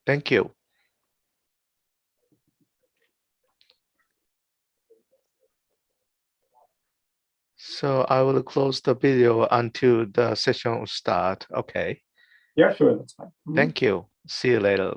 Thank you. So I will close the video until the session will start. Okay. Yeah, sure, that's fine. Thank you. See you later.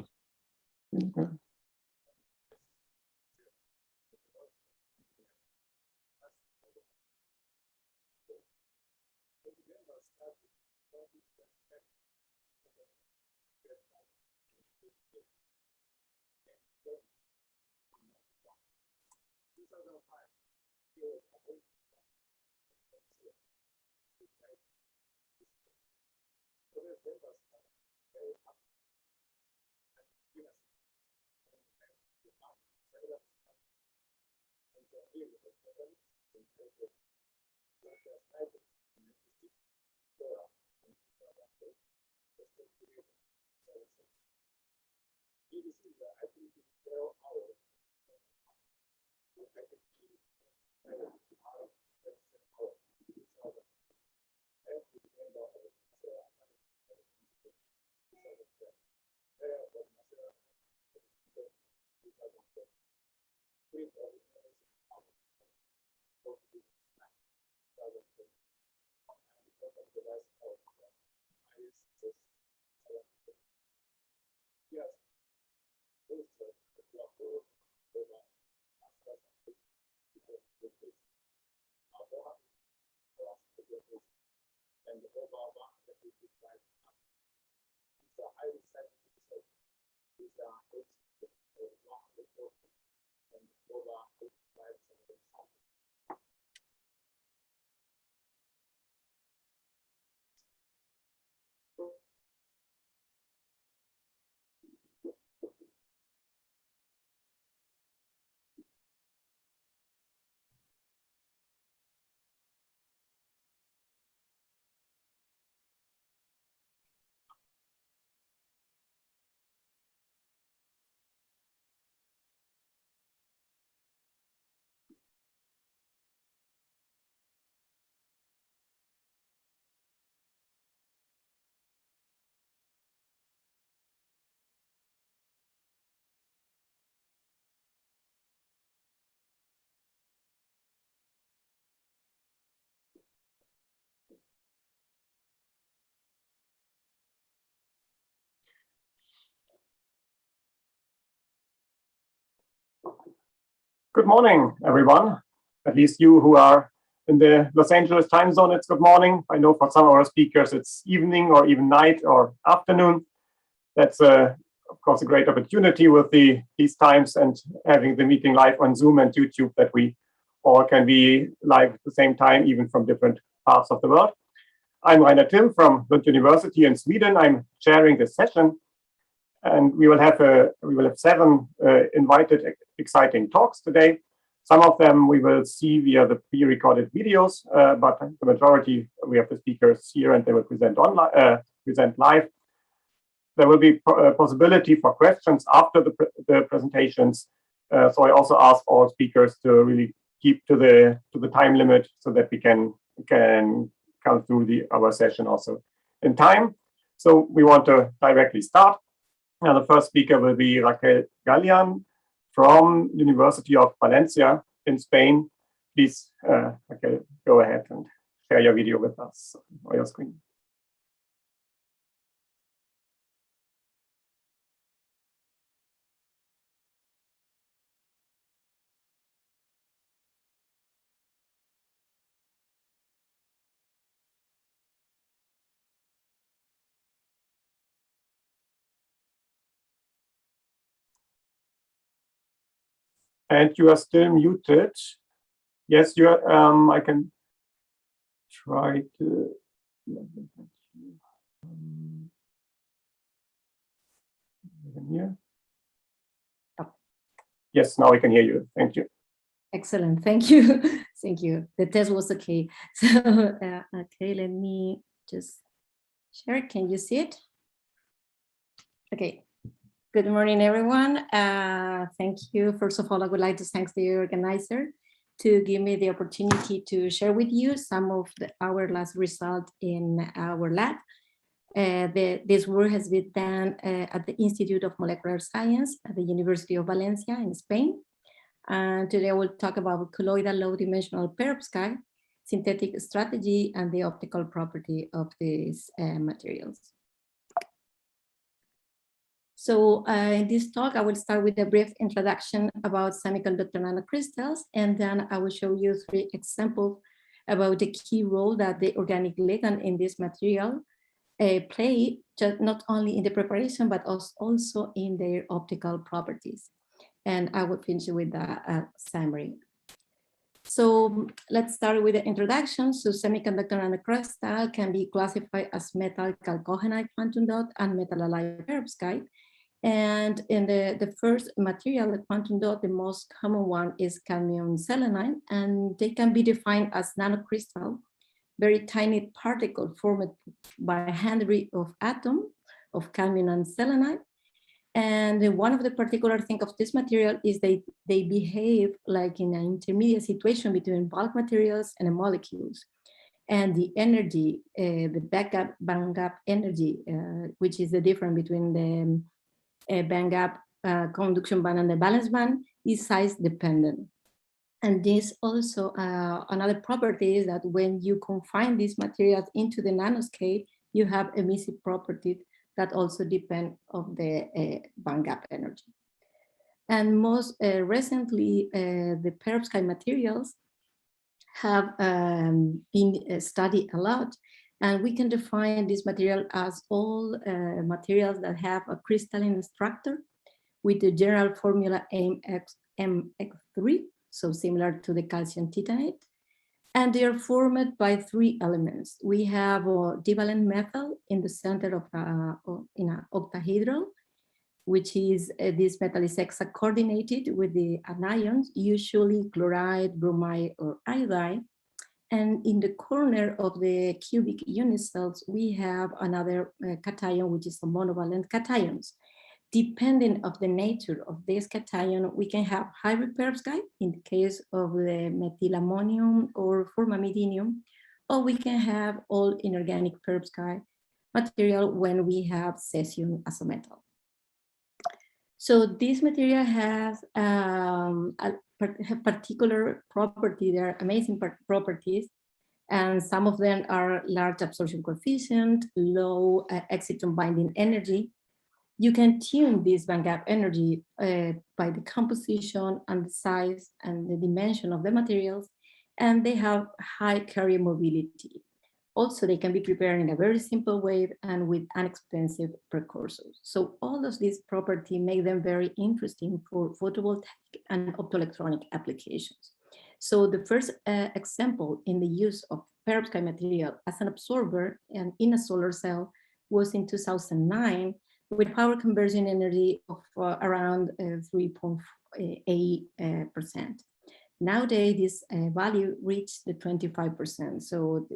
Good morning, everyone. At least you who are in the Los Angeles time zone, it's good morning. I know for some of our speakers, it's evening or even night or afternoon. That's, of course, a great opportunity with these times and having the meeting live on Zoom and YouTube, that we all can be live at the same time, even from different parts of the world. I'm Rainer Tim from Lund University in Sweden. I'm chairing this session. And we will have 7 invited exciting talks today. Some of them we will see via the pre-recorded videos, but the majority, we have the speakers here and they will present online, present live. There will be a possibility for questions after the presentations. So I also ask all speakers to really keep to the time limit so that we can come through our session also in time. So we want to directly start. And the first speaker will be Raquel Gallian from University of Valencia in Spain. Please, Raquel, go ahead and share your video with us on your screen. And you are still muted. Yes, you are. I can try to. Here. Yes, now I can hear you. Thank you. Excellent. Thank you. Thank you. The test was okay. So, okay, let me just share. Can you see it? Okay. Good morning, everyone. Thank you. First of all, I would like to thank the organizer to give me the opportunity to share with you some of our last result in our lab. This work has been done at the Institute of Molecular Science at the University of Valencia in Spain. And today I will talk about colloidal low-dimensional perovskite, synthetic strategy, and the optical property of these materials. So in this talk, I will start with a brief introduction about semiconductor nanocrystals, and then I will show you 3 examples about the key role that the organic ligand in this material play, not only in the preparation, but also in their optical properties. And I will finish with a summary. So let's start with the introduction. So semiconductor nanocrystal can be classified as metal chalcogenide quantum dot and metal alloy perovskite. And in the first material, the quantum dot, the most common one is cadmium selenide, and they can be defined as nanocrystal, very tiny particle formed by hundreds of atoms of cadmium and selenide. And one of the particular things of this material is they behave like in an intermediate situation between bulk materials and molecules. And the energy, the band gap energy, which is the difference between the band gap conduction band and the valence band, is size dependent. And this also, another property is that when you confine these materials into the nanoscale, you have emissive properties that also depend on the band gap energy. And most recently, the perovskite materials have been studied a lot, and we can define this material as all materials that have a crystalline structure with the general formula MX3, so similar to the calcium titanate. And they are formed by 3 elements. We have a divalent metal in the center of in an octahedral, which is this metal is hexa-coordinated with the anions, usually chloride, bromide, or iodide. And in the corner of the cubic unit cells, we have another cation, which is a monovalent cations. Depending on the nature of this cation, we can have hybrid perovskite in the case of the methylammonium or formamidinium, or we can have all inorganic perovskite material when we have cesium as a metal. So this material has a particular property, they are amazing properties, and some of them are large absorption coefficient, low exciton binding energy. You can tune this band gap energy by the composition and the size and the dimension of the materials, and they have high carrier mobility. Also, they can be prepared in a very simple way and with inexpensive precursors. So all of these properties make them very interesting for photovoltaic and optoelectronic applications. So the first example in the use of perovskite material as an absorber and in a solar cell was in 2009, with power conversion energy of around 3.8%. Nowadays, this value reached the 25%. So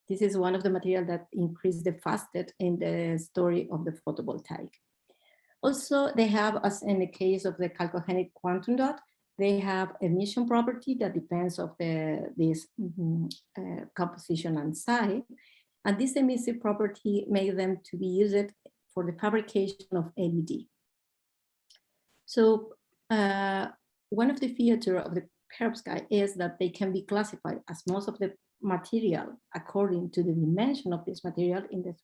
this is one of the materials that increased the fastest in the story of the photovoltaic. Also, they have, as in the case of the chalcogenide quantum dot, they have emission property that depends on this composition and size. And this emissive property makes them to be used for the fabrication of LED. So one of the features of the perovskite is that they can be classified as most of the material according to the dimension of this material in the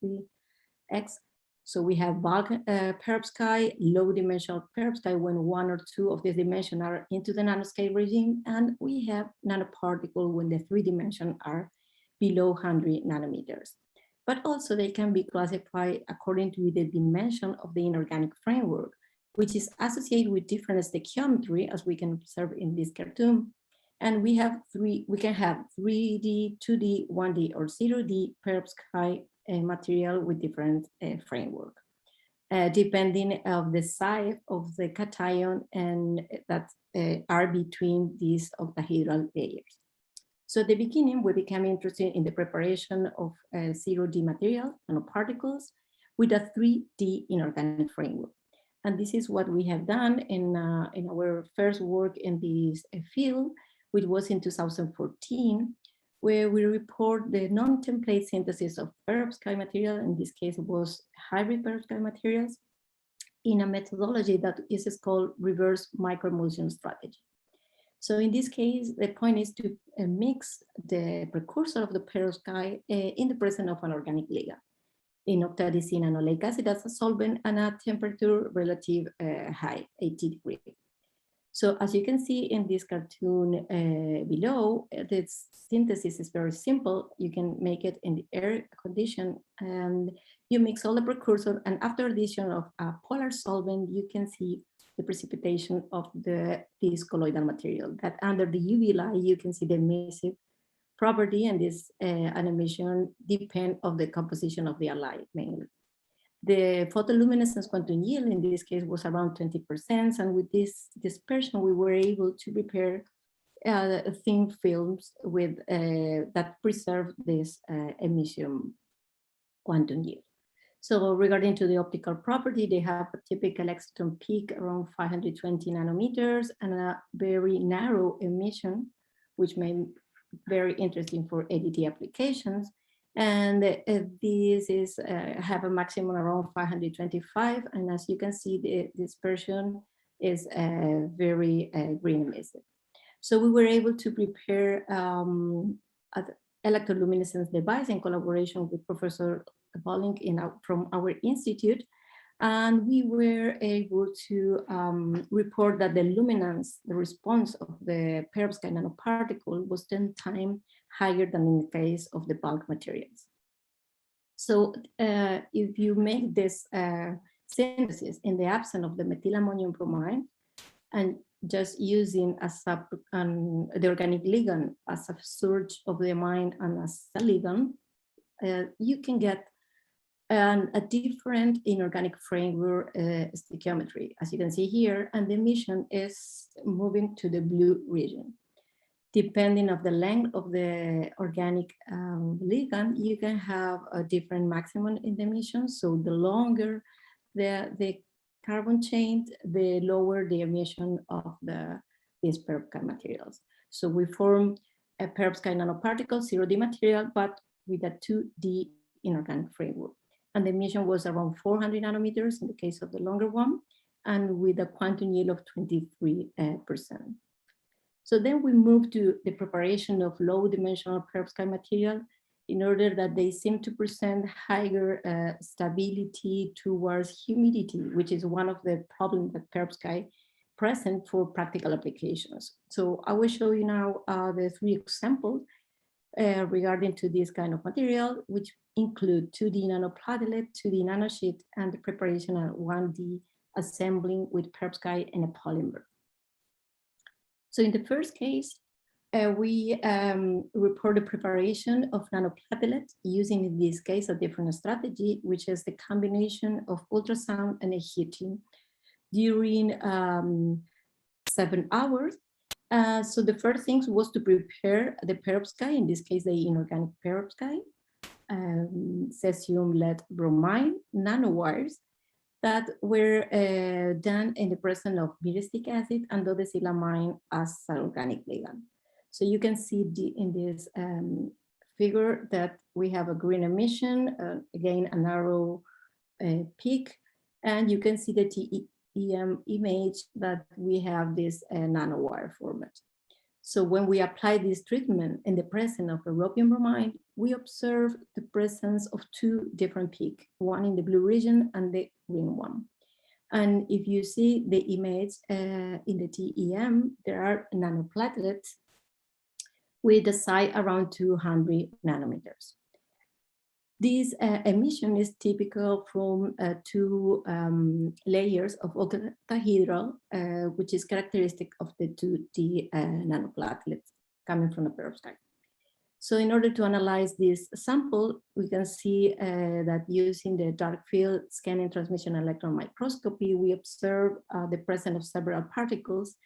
3x. So we have bulk perovskite, low dimensional perovskite when 1 or 2 of these dimensions are into the nanoscale regime, and we have nanoparticle when the 3 dimensions are below 100 nanometers. But also they can be classified according to the dimension of the inorganic framework, which is associated with different stoichiometry, as we can observe in this cartoon. And we can have 3D, 2D, 1D, or 0D perovskite material with different framework, depending on the size of the cation and that are between these octahedral layers. So at the beginning, we became interested in the preparation of 0D material, nanoparticles, with a 3D inorganic framework. And this is what we have done in our first work in this field, which was in 2014, where we report the non-template synthesis of perovskite material. In this case, it was hybrid perovskite materials in a methodology that is called reverse microemulsion strategy. So in this case, the point is to mix the precursor of the perovskite in the presence of an organic ligand in octadecene and oleic acid as a solvent and at temperature relative high, 80 degrees. So as you can see in this cartoon below, the synthesis is very simple. You can make it in the air condition and you mix all the precursor, and after addition of a polar solvent, you can see the precipitation of this colloidal material that under the UV light, you can see the emissive property, and this animation depend on the composition of the light mainly. The photoluminescence quantum yield in this case was around 20%, and with this dispersion, we were able to prepare thin films with that preserve this emission quantum yield. So regarding to the optical property, they have a typical exciton peak around 520 nanometers and a very narrow emission, which may be very interesting for ADT applications. And this is have a maximum around 525. And as you can see, the dispersion is very green emissive. So we were able to prepare an electroluminescence device in collaboration with Professor Bolling from our institute. And we were able to report that the luminance, the response of the perovskite nanoparticle was 10 times higher than in the case of the bulk materials. So if you make this synthesis in the absence of the methylammonium bromide and just using as the organic ligand as a source of the amine and as a ligand, you can get a different inorganic framework stoichiometry, as you can see here, and the emission is moving to the blue region. Depending on the length of the organic ligand, you can have a different maximum in the emission. So the longer the carbon chain, the lower the emission of these perovskite materials. So we form a perovskite nanoparticle, 0D material, but with a 2D inorganic framework. And the emission was around 400 nanometers in the case of the longer one, and with a quantum yield of 23%. So then we move to the preparation of low dimensional perovskite material in order that they seem to present higher stability towards humidity, which is one of the problems that perovskite present for practical applications. So I will show you now the 3 examples regarding to this kind of material, which include 2D nanoplatelet, 2D nanosheet, and the preparation of 1D assembling with perovskite and a polymer. So in the first case, we report the preparation of nanoplatelet using, in this case, a different strategy, which is the combination of ultrasound and heating during 7 hours. So the first thing was to prepare the perovskite, in this case, the inorganic perovskite, cesium lead bromide nanowires that were done in the presence of myristic acid and dodecyllamine as an organic ligand. So you can see in this figure that we have a green emission, again, a narrow peak, and you can see the TEM image that we have this nanowire format. So when we apply this treatment in the presence of europium bromide, we observe the presence of 2 different peaks, one in the blue region and the green one. And if you see the image in the TEM, there are nanoplatelets with a size around 200 nanometers. This emission is typical from 2 layers of octahedral, which is characteristic of the 2D nanoplatelets coming from the perovskite. So in order to analyze this sample, we can see that using the dark field scanning transmission electron microscopy, we observe the presence of several particles.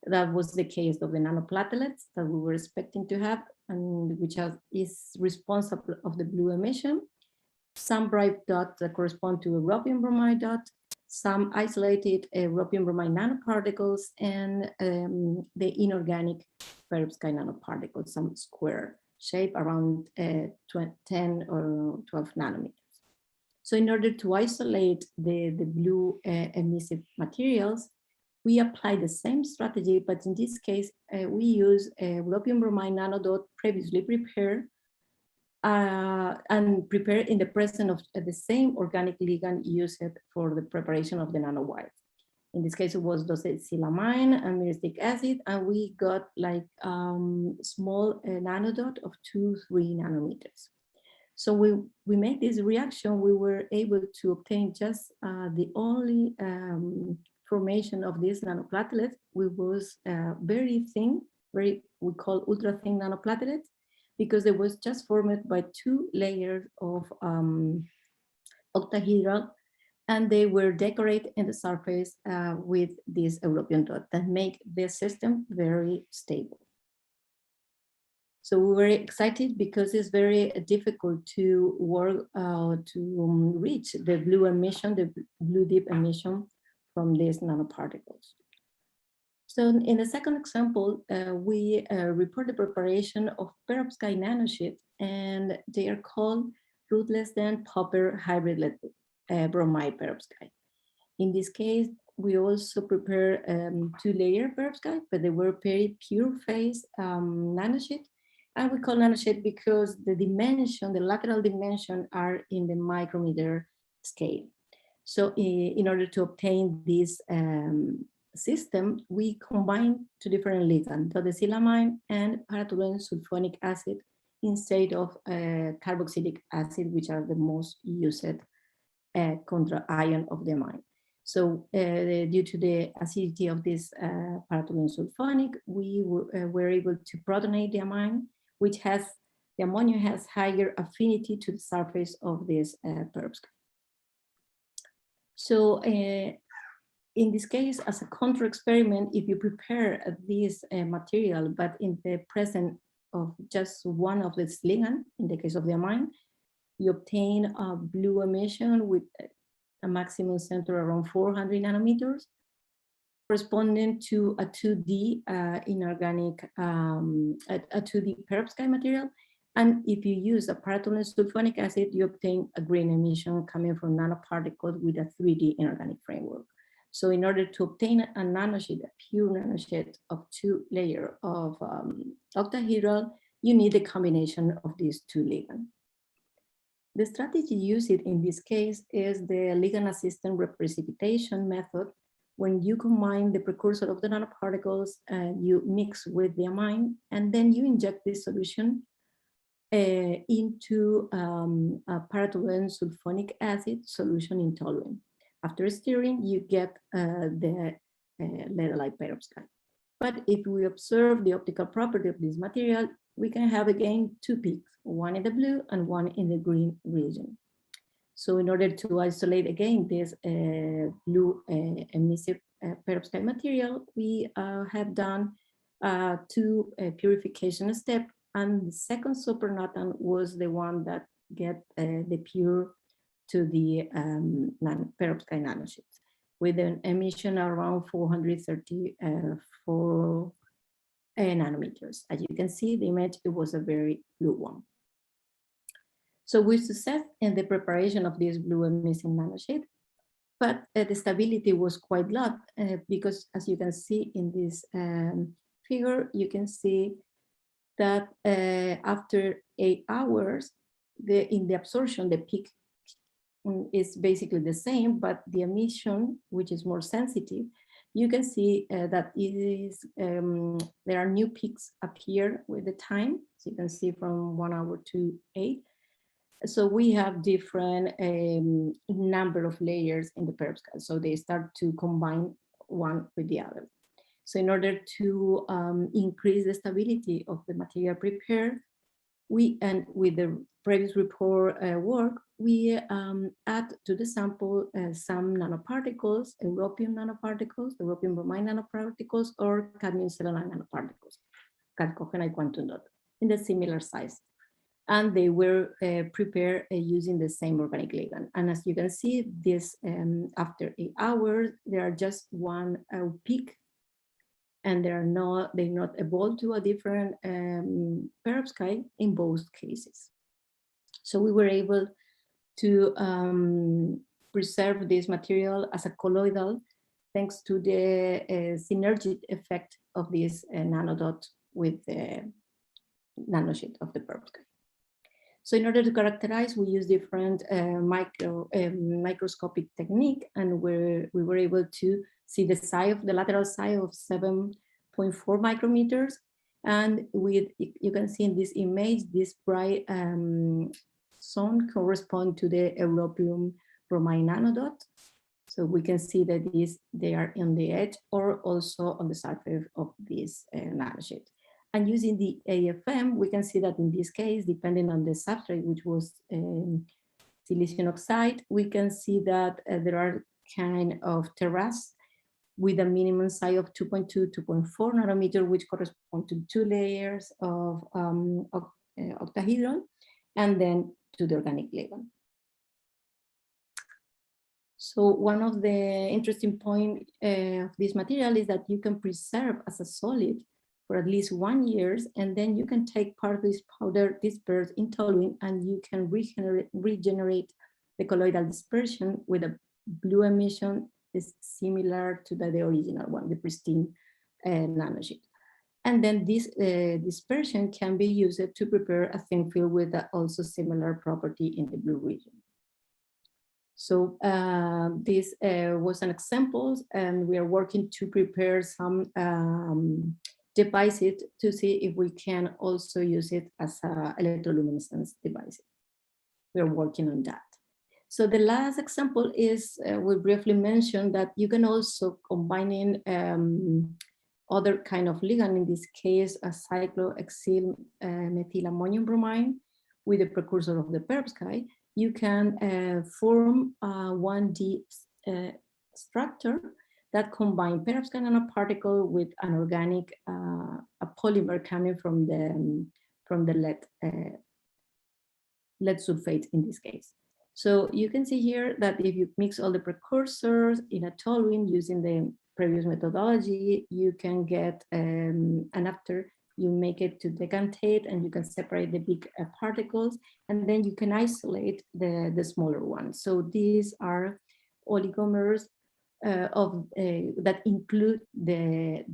That was the case of the nanoplatelets that we were expecting to have, and which is responsible of the blue emission. Some bright dots that correspond to europium bromide dot, some isolated europium bromide nanoparticles, and the inorganic perovskite nanoparticles, some square shape around 10 or 12 nanometers. So in order to isolate the blue emissive materials, we apply the same strategy, but in this case, we use a europium bromide nanodot previously prepared and prepared in the presence of the same organic ligand used for the preparation of the nanowires. In this case, it was doxylamine and myristic acid, and we got like small nanodot of 2-3 nanometers. So we made this reaction, we were able to obtain just the only formation of these nanoplatelets, which was very thin, we call ultra thin nanoplatelets, because it was just formed by 2 layers of octahedral, and they were decorated in the surface with this europium dot that make the system very stable. So we were excited because it's very difficult to work to reach the blue emission, the blue deep emission from these nanoparticles. So in the second example, we report the preparation of perovskite nanosheets, and they are called ruthless than copper hybrid bromide perovskite. In this case, we also prepare 2-layer perovskite, but they were very pure phase nanosheet. And we call nanosheet because the dimension, the lateral dimension, are in the micrometer scale. So in order to obtain this system, we combine 2 different ligands, dodecylamine and paratoluene sulfonic acid, instead of carboxylic acid, which are the most used contra ion of the amine. So due to the acidity of this paratoluene sulfonic, we were able to protonate the amine, which has, the ammonia has higher affinity to the surface of this perovskite. So in this case, as a control experiment, if you prepare this material, but in the presence of just one of its ligand, in the case of the amine, you obtain a blue emission with a maximum center around 400 nanometers, corresponding to a 2D inorganic, a 2D perovskite material. And if you use a paratoluene sulfonic acid, you obtain a green emission coming from nanoparticles with a 3D inorganic framework. So in order to obtain a nanosheet, a pure nanosheet of 2 layers of octahedral, you need a combination of these 2 ligands. The strategy used in this case is the ligand assistant reprecipitation method. When you combine the precursor of the nanoparticles, you mix with the amine, and then you inject this solution into a paratoluene sulfonic acid solution in toluene. After stirring, you get the lead-alike perovskite. But if we observe the optical property of this material, we can have again 2 peaks, one in the blue and one in the green region. So in order to isolate again this blue emissive perovskite material, we have done 2 purification steps, and the second supernatant was the one that get the pure to the perovskite nanosheets with an emission around 434 nanometers. As you can see, the image, it was a very blue one. So we success in the preparation of this blue emission nanosheet, but the stability was quite low because, as you can see in this figure, you can see that after 8 hours, in the absorption, the peak is basically the same, but the emission, which is more sensitive, you can see that it is, there are new peaks appear with the time. So you can see from 1 hour to 8. So we have different number of layers in the perovskite. So they start to combine one with the other. So in order to increase the stability of the material prepared, and with the previous report work, we add to the sample some nanoparticles, europium nanoparticles, europium bromide nanoparticles, or cadmium selenide nanoparticles, chalcogenide quantum dot, in the similar size. And they were prepared using the same organic ligand. And as you can see, this after 8 hours, there are just one peak and they're not evolved to a different perovskite in both cases. So we were able to preserve this material as a colloidal thanks to the synergic effect of this nanodot with the nanosheet of the perovskite. So in order to characterize, we use different microscopic technique, and we were able to see the lateral side of 7.4 micrometers. And you can see in this image, this bright zone correspond to the europium bromine nanodot. So we can see that they are on the edge or also on the surface of this nanosheet. And using the AFM, we can see that in this case, depending on the substrate, which was silicon oxide, we can see that there are kind of terrace with a minimum size of 2.2, 2.4 nanometer, which correspond to 2 layers of octahedron, and then to the organic ligand. So one of the interesting points of this material is that you can preserve as a solid for at least 1 year, and then you can take part of this powder dispersed in toluene, and you can regenerate the colloidal dispersion with a blue emission is similar to the original one, the pristine nanosheet. And then this dispersion can be used to prepare a thin film with also similar property in the blue region. So this was an example, and we are working to prepare some devices to see if we can also use it as a electroluminescence device. We're working on that. So the last example is, we briefly mentioned that you can also combine in other kind of ligand, in this case, a cyclohexyl methylammonium bromine with the precursor of the perovskite. You can form a 1D structure that combine perovskite nanoparticle with an organic a polymer coming from the lead sulfate in this case. So you can see here that if you mix all the precursors in a toluene using the previous methodology, you can get, and after you make it to decantate, and you can separate the big particles, and then you can isolate the smaller ones. So these are oligomers that include the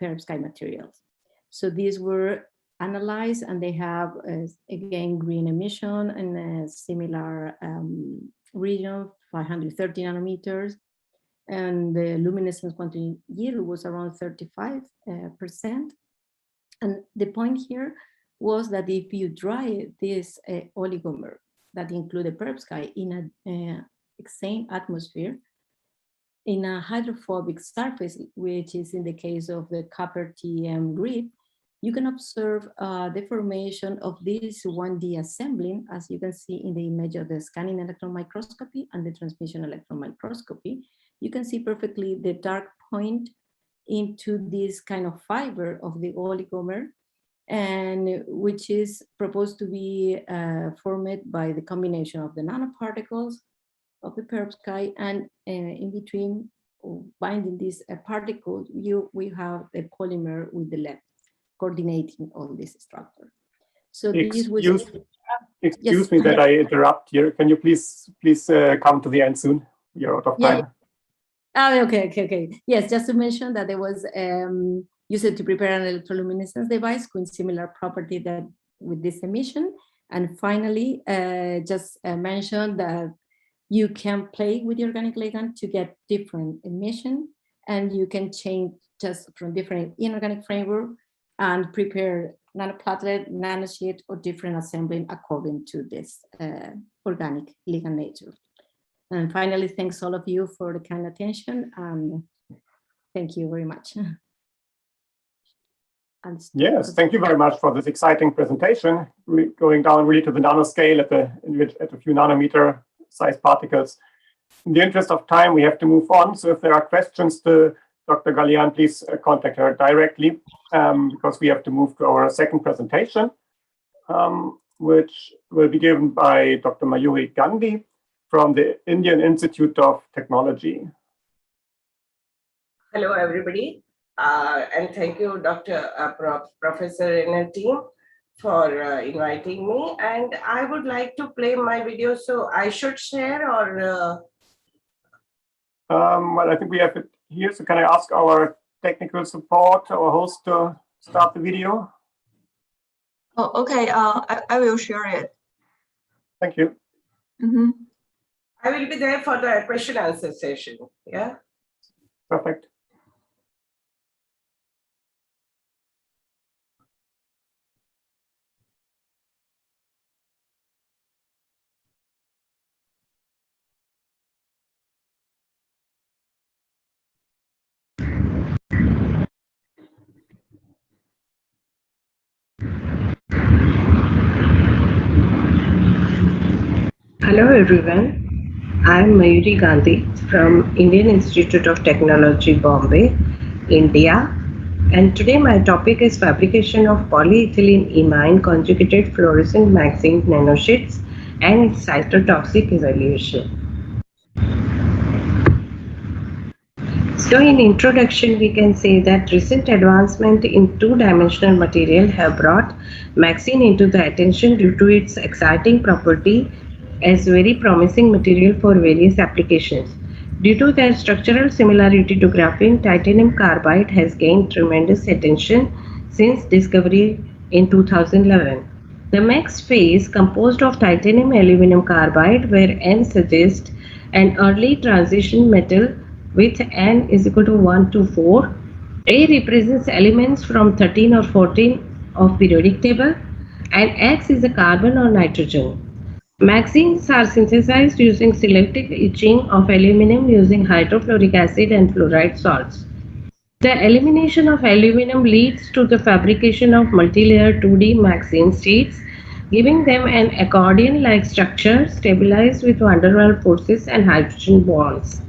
perovskite materials. So these were analyzed, and they have again green emission in a similar region, 530 nanometers, and the luminescence quantity yield was around 35%. And the point here was that if you dry this oligomer that include the perovskite in a same atmosphere, in a hydrophobic surface, which is in the case of the copper TM grid, you can observe the formation of this 1D assembling, as you can see in the image of the scanning electron microscopy and the transmission electron microscopy. You can see perfectly the dark point into this kind of fiber of the oligomer, and which is proposed to be formed by the combination of the nanoparticles of the perovskite, and in between binding these particles, we have the polymer with the lead coordinating all this structure. So excuse me that I interrupt here. Can you please come to the end soon? You're out of time. Oh, okay. Yes, just to mention that there was used to prepare an electroluminescence device with similar property that with this emission. And finally, just mention that you can play with the organic ligand to get different emission, and you can change just from different inorganic framework and prepare nanoplatelet, nanosheet, or different assembling according to this organic ligand nature. And finally, thanks all of you for the kind attention. Thank you very much. Yes, thank you very much for this exciting presentation. We're going down really to the nanoscale at a few nanometer size particles. In the interest of time, we have to move on. So if there are questions to Dr. Gallian, please contact her directly, because we have to move to our second presentation, which will be given by Dr. Mayuri Gandhi from the Indian Institute of Technology. Hello, everybody. And thank you, Professor and team for inviting me. And I would like to play my video, so I should share or? Well, I think we have it here. So can I ask our technical support, our host, to start the video? Oh, okay. I will share it. Thank you. Mm-hmm. I will be there for the question answer session. Yeah. Perfect. Hello everyone, I am Mayuri Gandhi from Indian Institute of Technology, Bombay, India. And today my topic is fabrication of polyethylene imine conjugated fluorescent MagZine nanosheets and its cytotoxic evaluation. So in introduction, we can say that recent advancement in two-dimensional material have brought MagZine into the attention due to its exciting property as very promising material for various applications. Due to their structural similarity to graphene, titanium carbide has gained tremendous attention since discovery in 2011. The next phase, composed of titanium aluminum carbide, where N suggests an early transition metal with N is equal to 1 to 4. A represents elements from 13 or 14 of periodic table, and X is a carbon or nitrogen. MagZines are synthesized using selective etching of aluminum using hydrofluoric acid and fluoride salts. The elimination of aluminum leads to the fabrication of multilayer 2D MagZine sheets, giving them an accordion-like structure stabilized with van der Waals forces and hydrogen bonds.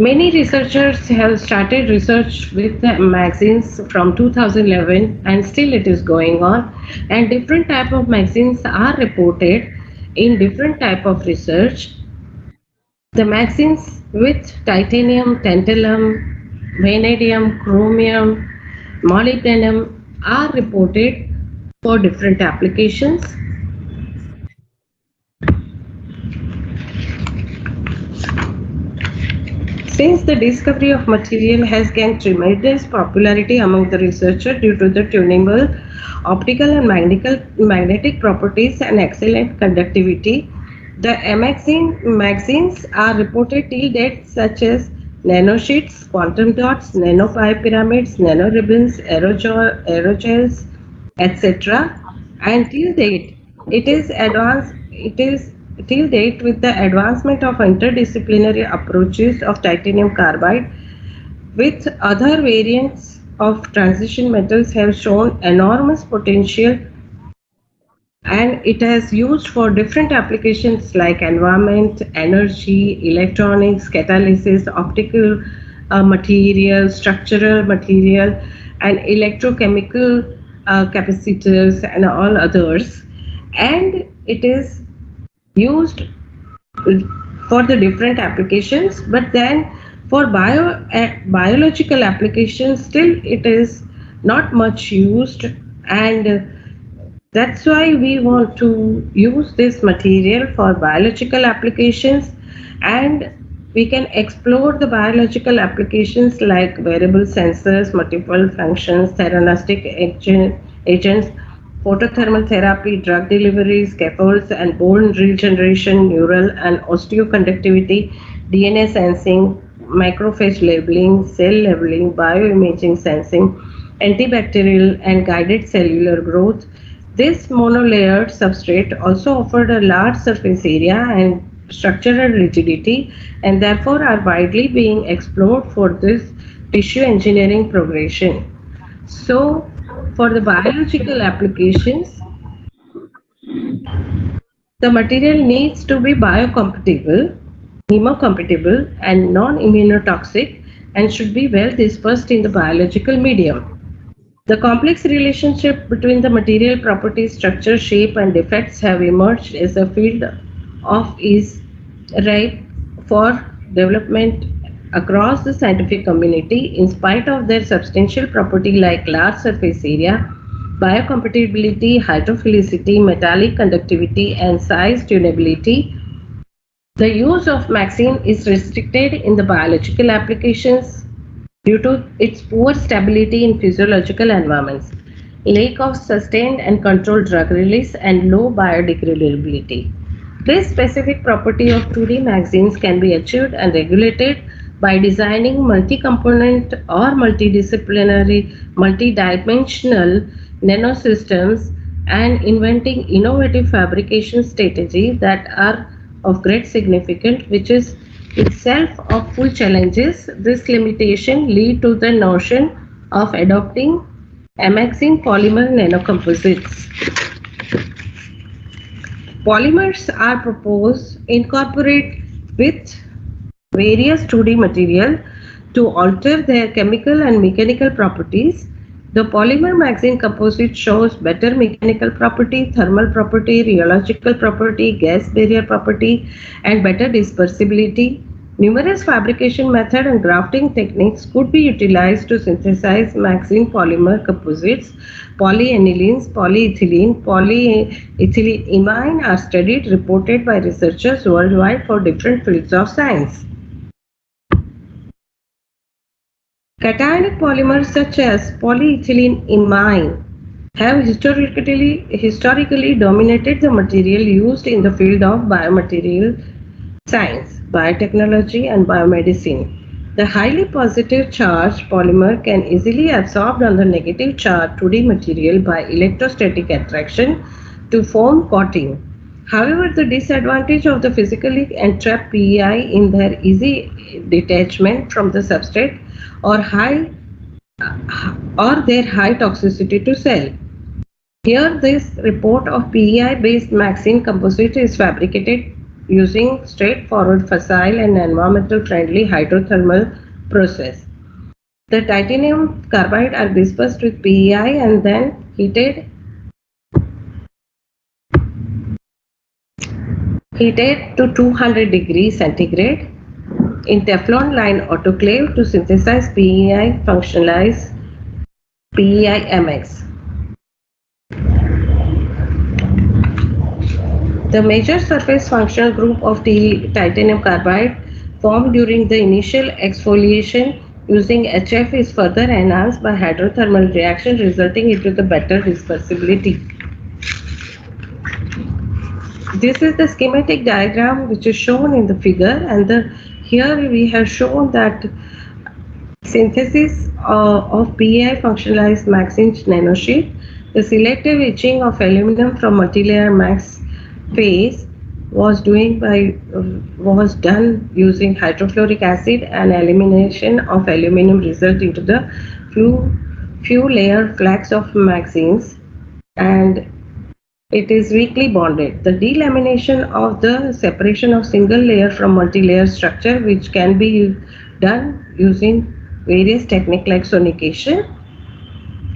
Many researchers have started research with the MagZines from 2011 and still it is going on, and different type of MagZines are reported in different type of research. The MagZines with titanium, tantalum, vanadium, chromium, molybdenum are reported for different applications. Since the discovery of material has gained tremendous popularity among the researchers due to the tunable optical and magnetic properties and excellent conductivity, the MagZines are reported till date such as nanosheets, quantum dots, nanopi pyramids, nanoribbons, aerogels, etc. And till date, it is till date, with the advancement of interdisciplinary approaches of titanium carbide, with other variants of transition metals have shown enormous potential, and it has used for different applications like environment, energy, electronics, catalysis, optical material, structural material, and electrochemical capacitors and all others. And it is used for the different applications, but then for biological applications still it is not much used, and that's why we want to use this material for biological applications, and we can explore the biological applications like wearable sensors, multiple functions, theranostic agents, photothermal therapy, drug delivery, scaffolds and bone regeneration, neural and osteoconductivity, DNA sensing, macrophage labeling, cell labeling, bioimaging sensing, antibacterial and guided cellular growth. This monolayered substrate also offered a large surface area and structural rigidity, and therefore are widely being explored for this tissue engineering progression. So, for the biological applications, the material needs to be biocompatible, hemocompatible, and non-immunotoxic, and should be well dispersed in the biological medium. The complex relationship between the material properties, structure, shape, and defects have emerged as a field of is ripe for development across the scientific community in spite of their substantial property like large surface area, biocompatibility, hydrophilicity, metallic conductivity, and size tunability. The use of MAXine is restricted in the biological applications due to its poor stability in physiological environments, lack of sustained and controlled drug release, and low biodegradability. This specific property of 2D magazines can be achieved and regulated by designing multi-component or multidisciplinary, multidimensional nanosystems and inventing innovative fabrication strategies that are of great significance, which is itself of full challenges. This limitation lead to the notion of adopting amazing polymer nanocomposites. Polymers are proposed incorporate with various 2D material to alter their chemical and mechanical properties. The polymer MAXine composite shows better mechanical property, thermal property, rheological property, gas barrier property, and better dispersibility. Numerous fabrication methods and grafting techniques could be utilized to synthesize MAXine polymer composites. Polyaniline, polyethylene, polyethylene are studied, reported by researchers worldwide for different fields of science. Cationic polymers such as polyethylene have historically dominated the material used in the field of biomaterial science, biotechnology, and biomedicine. The highly positive charged polymer can easily absorb on the negative charged 2D material by electrostatic attraction to form coating. However, the disadvantage of the physically entrapped PEI in their easy detachment from the substrate or their high toxicity to cell. Here, this report of PEI-based MAXine composite is fabricated using straightforward, facile, and environmental-friendly hydrothermal process. The titanium carbide are dispersed with PEI and then heated to 200 degrees centigrade in Teflon line autoclave to synthesize PEI, functionalize PEI-MX. The major surface functional group of titanium carbide formed during the initial exfoliation using HF is further enhanced by hydrothermal reaction, resulting into the better dispersibility. This is the schematic diagram which is shown in the figure, and here we have shown that synthesis of PEI functionalized MAXine nanosheet. The selective etching of aluminum from multilayer max phase was done using hydrofluoric acid, and elimination of aluminum result into the few layer flags of MAXines, and it is weakly bonded. The delamination of the separation of single layer from multi-layer structure, which can be done using various techniques like sonication.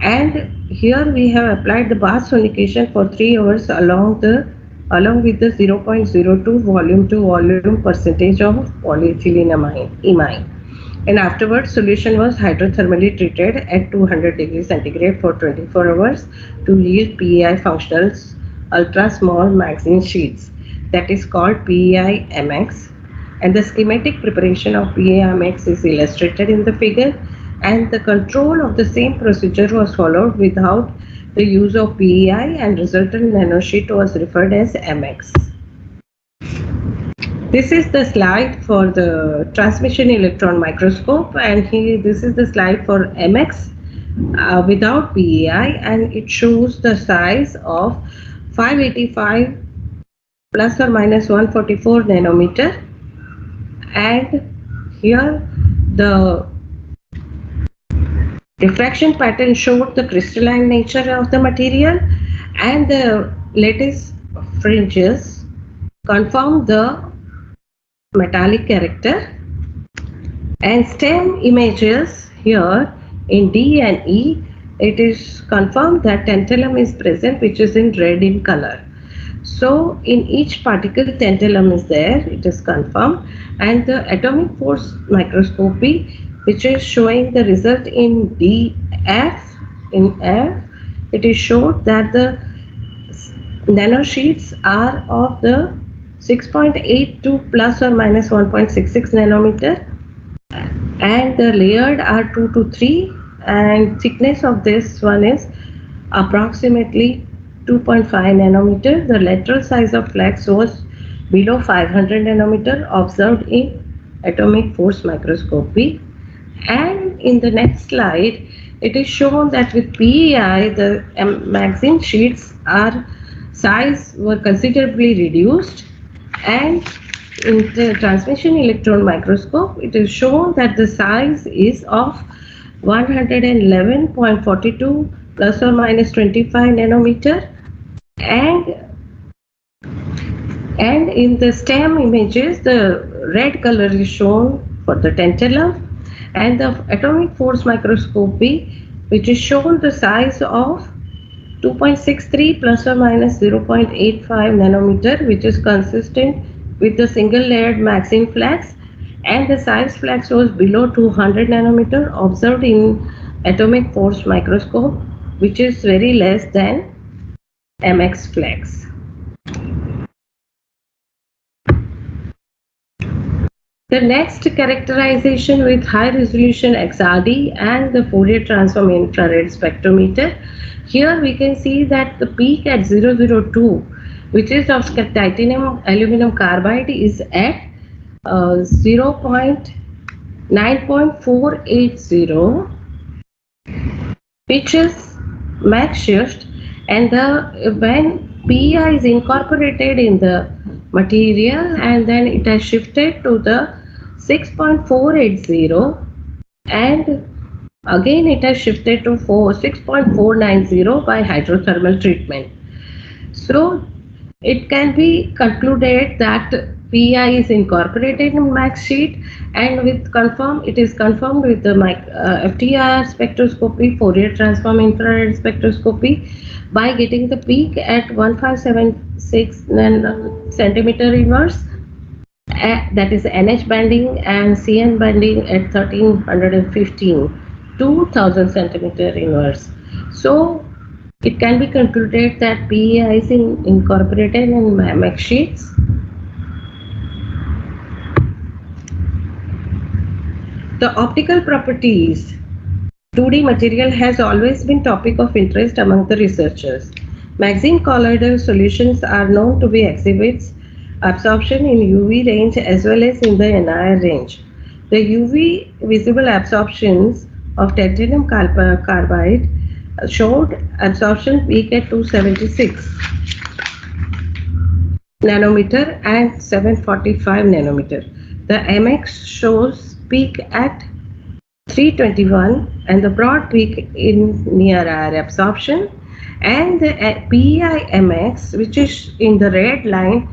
And here we have applied the bath sonication for 3 hours along with the 0.02 volume to volume percentage of polyethylene-imine. And afterwards, solution was hydrothermally treated at 200 degrees centigrade for 24 hours to yield PEI functionals ultra small MAXine sheets, that is called PEI-MX, and the schematic preparation of PEI-MX is illustrated in the figure, and the control of the same procedure was followed without the use of PEI, and resultant nanosheet was referred as MX. This is the slide for the transmission electron microscope, and this is the slide for MX without PEI, and it shows the size of 585 plus or minus 144 nanometer, and here the diffraction pattern showed the crystalline nature of the material, and the lattice fringes confirmed the metallic character, and stem images here in D and E, it is confirmed that tantalum is present, which is in red in color. So in each particle tantalum is there, it is confirmed, and the atomic force microscopy, which is showing the result in DF, in F, it is showed that the nanosheets are of the 6.8 to plus or minus 1.66 nanometer, and the layered are 2 to 3, and thickness of this one is approximately 2.5 nanometer. The lateral size of flux was below 500 nanometer observed in atomic force microscopy. And in the next slide, it is shown that with PEI, the magazine sheets are size were considerably reduced, and in the transmission electron microscope, it is shown that the size is of 111.42 plus or minus 25 nanometer, and in the STEM images, the red color is shown for the tantalum, and the atomic force microscopy, which is shown the size of 2.63 plus or minus 0.85 nanometer, which is consistent with the single layered Maxine flux, and the size flux was below 200 nanometer observed in atomic force microscope, which is very less than MX flux. The next characterization with high resolution XRD and the Fourier transform infrared spectrometer. Here we can see that the peak at 002, which is of titanium aluminum carbide, is at 9.480, which is max shift, and when PEI is incorporated in the material, and then it has shifted to the 6.480, and again it has shifted to 6.490 by hydrothermal treatment. So it can be concluded that PEI is incorporated in max sheet, and it is confirmed with the FTIR spectroscopy, Fourier transform infrared spectroscopy, by getting the peak at 1576 centimeter inverse, that is NH banding, and CN banding at 1315, 2000 centimeter inverse. So it can be concluded that PEI is incorporated in max sheets. The optical properties. 2D material has always been topic of interest among the researchers. Magazine colloidal solutions are known to be exhibits absorption in UV range as well as in the NIR range. The UV visible absorptions of titanium carbide showed absorption peak at 276 nanometer and 745 nanometer. The MX shows peak at 321 and the broad peak in near IR absorption, and the PEI MX, which is in the red line,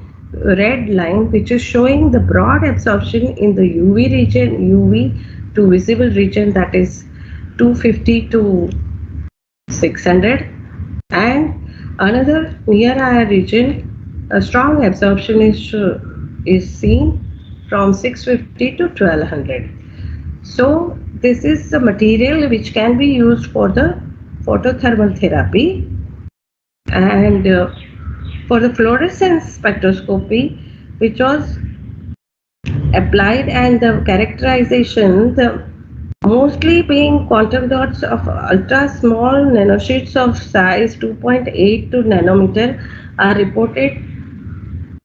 which is showing the broad absorption in the UV region, UV to visible region, that is 250 to 600, and another near IR region, a strong absorption is seen from 650 to 1200. So this is the material which can be used for the photothermal therapy, and for the fluorescence spectroscopy, which was applied, and the characterization, the mostly being quantum dots of ultra small nanosheets of size 2.8 to nanometer are reported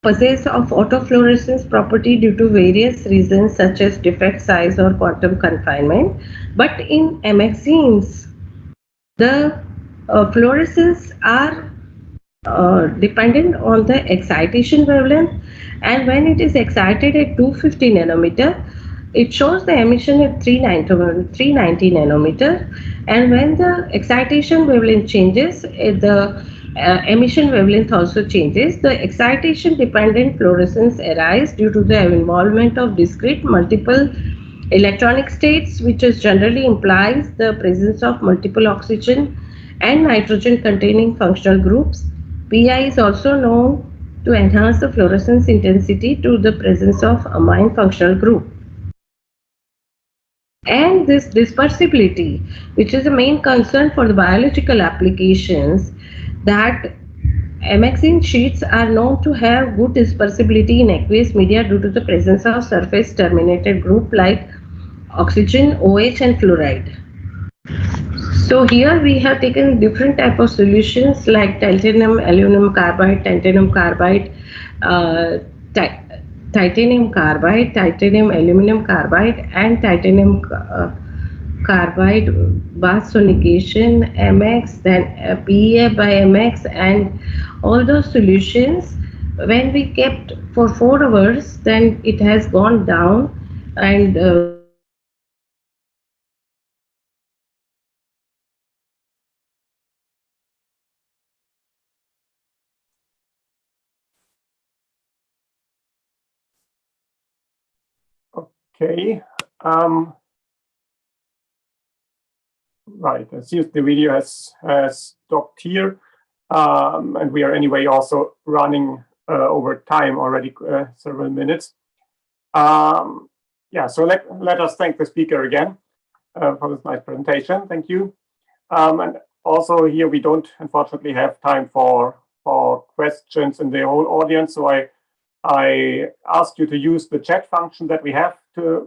possess of autofluorescence property due to various reasons such as defect size or quantum confinement. But in MXenes, the fluorescence are dependent on the excitation wavelength, and when it is excited at 250 nanometer, it shows the emission at 390 nanometer, and when the excitation wavelength changes, the emission wavelength also changes. The excitation dependent fluorescence arises due to the involvement of discrete multiple electronic states, which is generally implies the presence of multiple oxygen and nitrogen containing functional groups. PI is also known to enhance the fluorescence intensity to the presence of amine functional group. And this dispersibility, which is the main concern for the biological applications, that amexine sheets are known to have good dispersibility in aqueous media due to the presence of surface terminated group like oxygen, OH and fluoride. So here we have taken different type of solutions like titanium, aluminum carbide, titanium carbide, titanium carbide, titanium aluminum carbide, and titanium carbide bath sonegation, MX, then PEA by MX, and all those solutions. When we kept for 4 hours, then it has gone down, and Okay. Right. It seems the video has stopped here, and we are anyway also running over time already, several minutes. Yeah. So let us thank the speaker again for this nice presentation. Thank you. And also here we don't unfortunately have time for questions in the whole audience. So I ask you to use the chat function that we have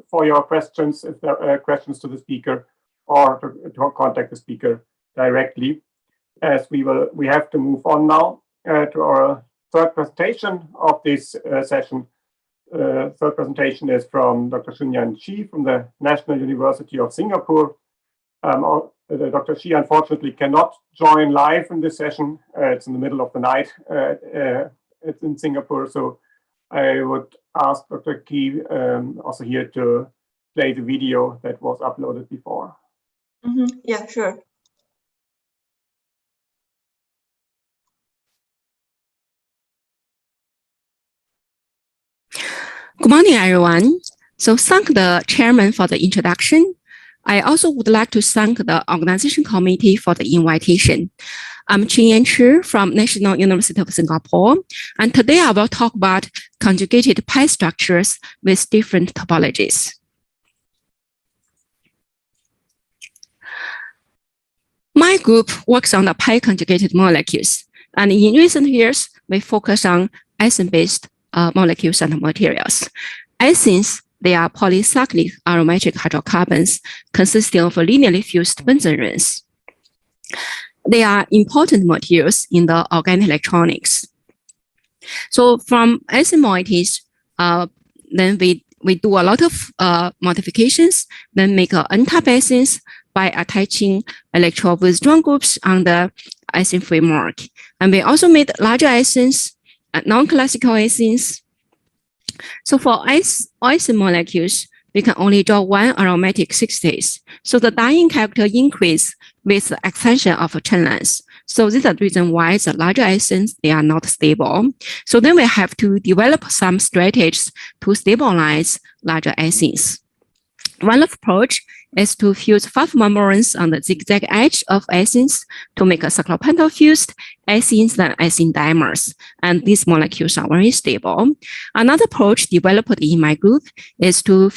for your questions, if there are questions to the speaker, or to contact the speaker directly. As we have to move on now to our third presentation of this session. Third presentation is from Dr. Shunyan Shi from the National University of Singapore. Dr. Shi unfortunately cannot join live in this session. It's in the middle of the night. It's in Singapore, so I would ask Dr. Ki also here to play the video that was uploaded before. Yeah, sure. Good morning, everyone. So thank the chairman for the introduction. I also would like to thank the organization committee for the invitation. I'm Chin Chi from National University of Singapore, and today I will talk about conjugated pi structures with different topologies. My group works on the pi conjugated molecules, and in recent years, we focus on ethene-based molecules and materials. Essenes, they are polycyclic aromatic hydrocarbons consisting of linearly fused benzene rings. They are important materials in the organic electronics. So from ethene moieties, then we do a lot of modifications, then make n-type essenes by attaching electron withdrawal groups on the ethene framework. And we also made larger essenes, non-classical essenes. So for ethene molecules, we can only draw one aromatic 6-days. So the dying character increase with the extension of chain length. So this is the reason why the larger essenes, they are not stable. So then we have to develop some strategies to stabilize larger essenes. One approach is to fuse 5 membranes on the zigzag edge of essenes to make a cyclopentyl fused essenes and ethene dimers. And these molecules are very stable. Another approach developed in my group is to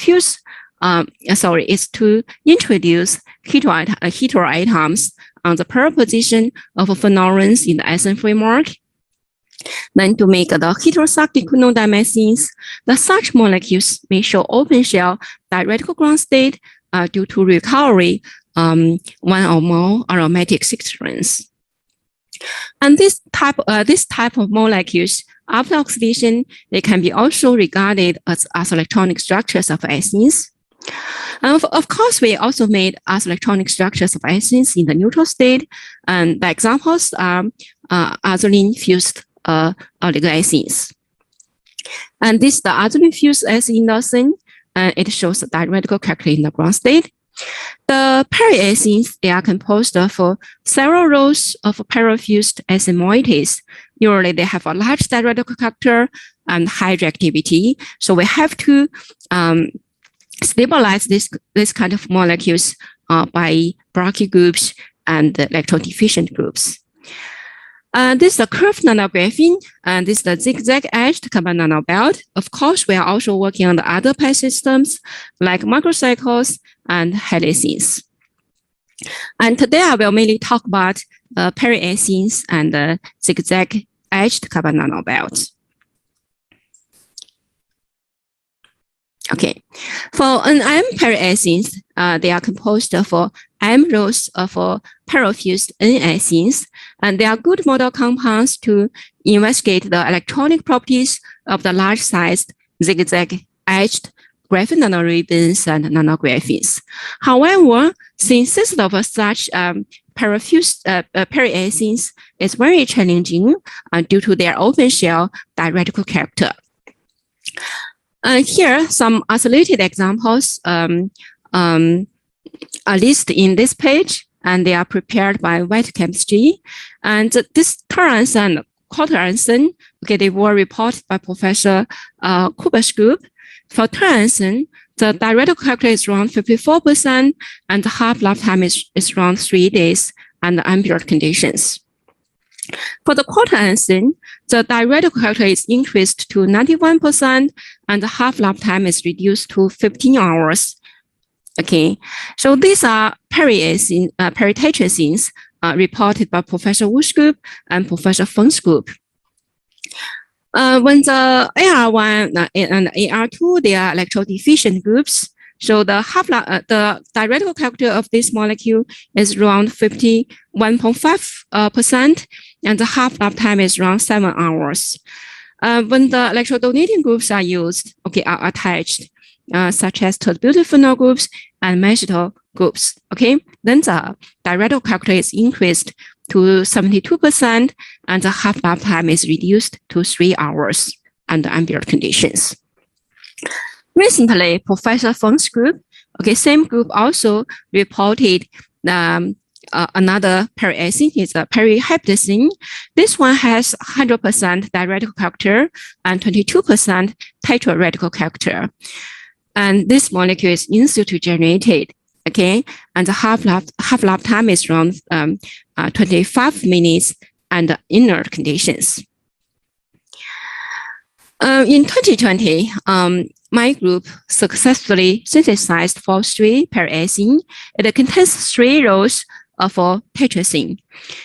introduce heteroatoms on the pair position of phenol rings in the ethene framework. Then to make the heterocyclic quinone-dimesines, such molecules may show open shell diradical ground state due to recovery one or more aromatic 6 rings. And this type of molecules, after oxidation, they can be also regarded as electronic structures of essenes. Of course, we also made electronic structures of essenes in the neutral state, and the examples are azulene fused oligoessenes. And this is the azulene fused ethene indocene, and it shows the diradical character in the ground state. The peri-essenes, they are composed of several rows of parafused ethene moieties. Usually they have a large diradical character and high reactivity. So we have to stabilize this kind of molecules by Brocchi groups and electron deficient groups. This is the curved nanographene, and this is the zigzag edged carbon nanobelt. Of course, we are also working on the other PET systems like microcycles and helices. And today I will mainly talk about periacenes and the zigzag edged carbon nanobelt. Okay, for NM periacenes, they are composed of M rows of parafused N-acenes, and they are good model compounds to investigate the electronic properties of the large-sized zigzag-edged graphene nanoribbons and nanographenes. However, synthesis of such parafused periacenes is very challenging due to their open shell diuretical character. Here, some isolated examples are listed in this page, and they are prepared by wet chemistry. And this Torrance and Quarteranson, okay, they were reported by Professor Kuba's group. For Torrance, the diuretical character is around 54%, and the half-life time is around 3 days under ambient conditions. For the Quarteranson, the diuretical character is increased to 91%, and the half-life time is reduced to 15 hours. Okay, so these are peritetracenes reported by Professor Wu's group and Professor Feng's group. When the AR1 and AR2, they are electrodeficient groups. So the half-life, the diuretical character of this molecule is around 51.5%, and the half-life time is around 7 hours. When the electrodonating groups are used, okay, are attached, such as to the butyl groups and methyl groups, okay, then the diuretical character is increased to 72%, and the half-life time is reduced to 3 hours under ambient conditions. Recently, Professor Feng's group, okay, same group also reported another periacene, is a periheptacene. This one has 100% diuretical character and 22% tetraretical character. And this molecule is in situ generated, okay, and the half-life time is around 25 minutes under inert conditions. In 2020, my group successfully synthesized phos-3 periacene. It contains 3 rows of tetracene.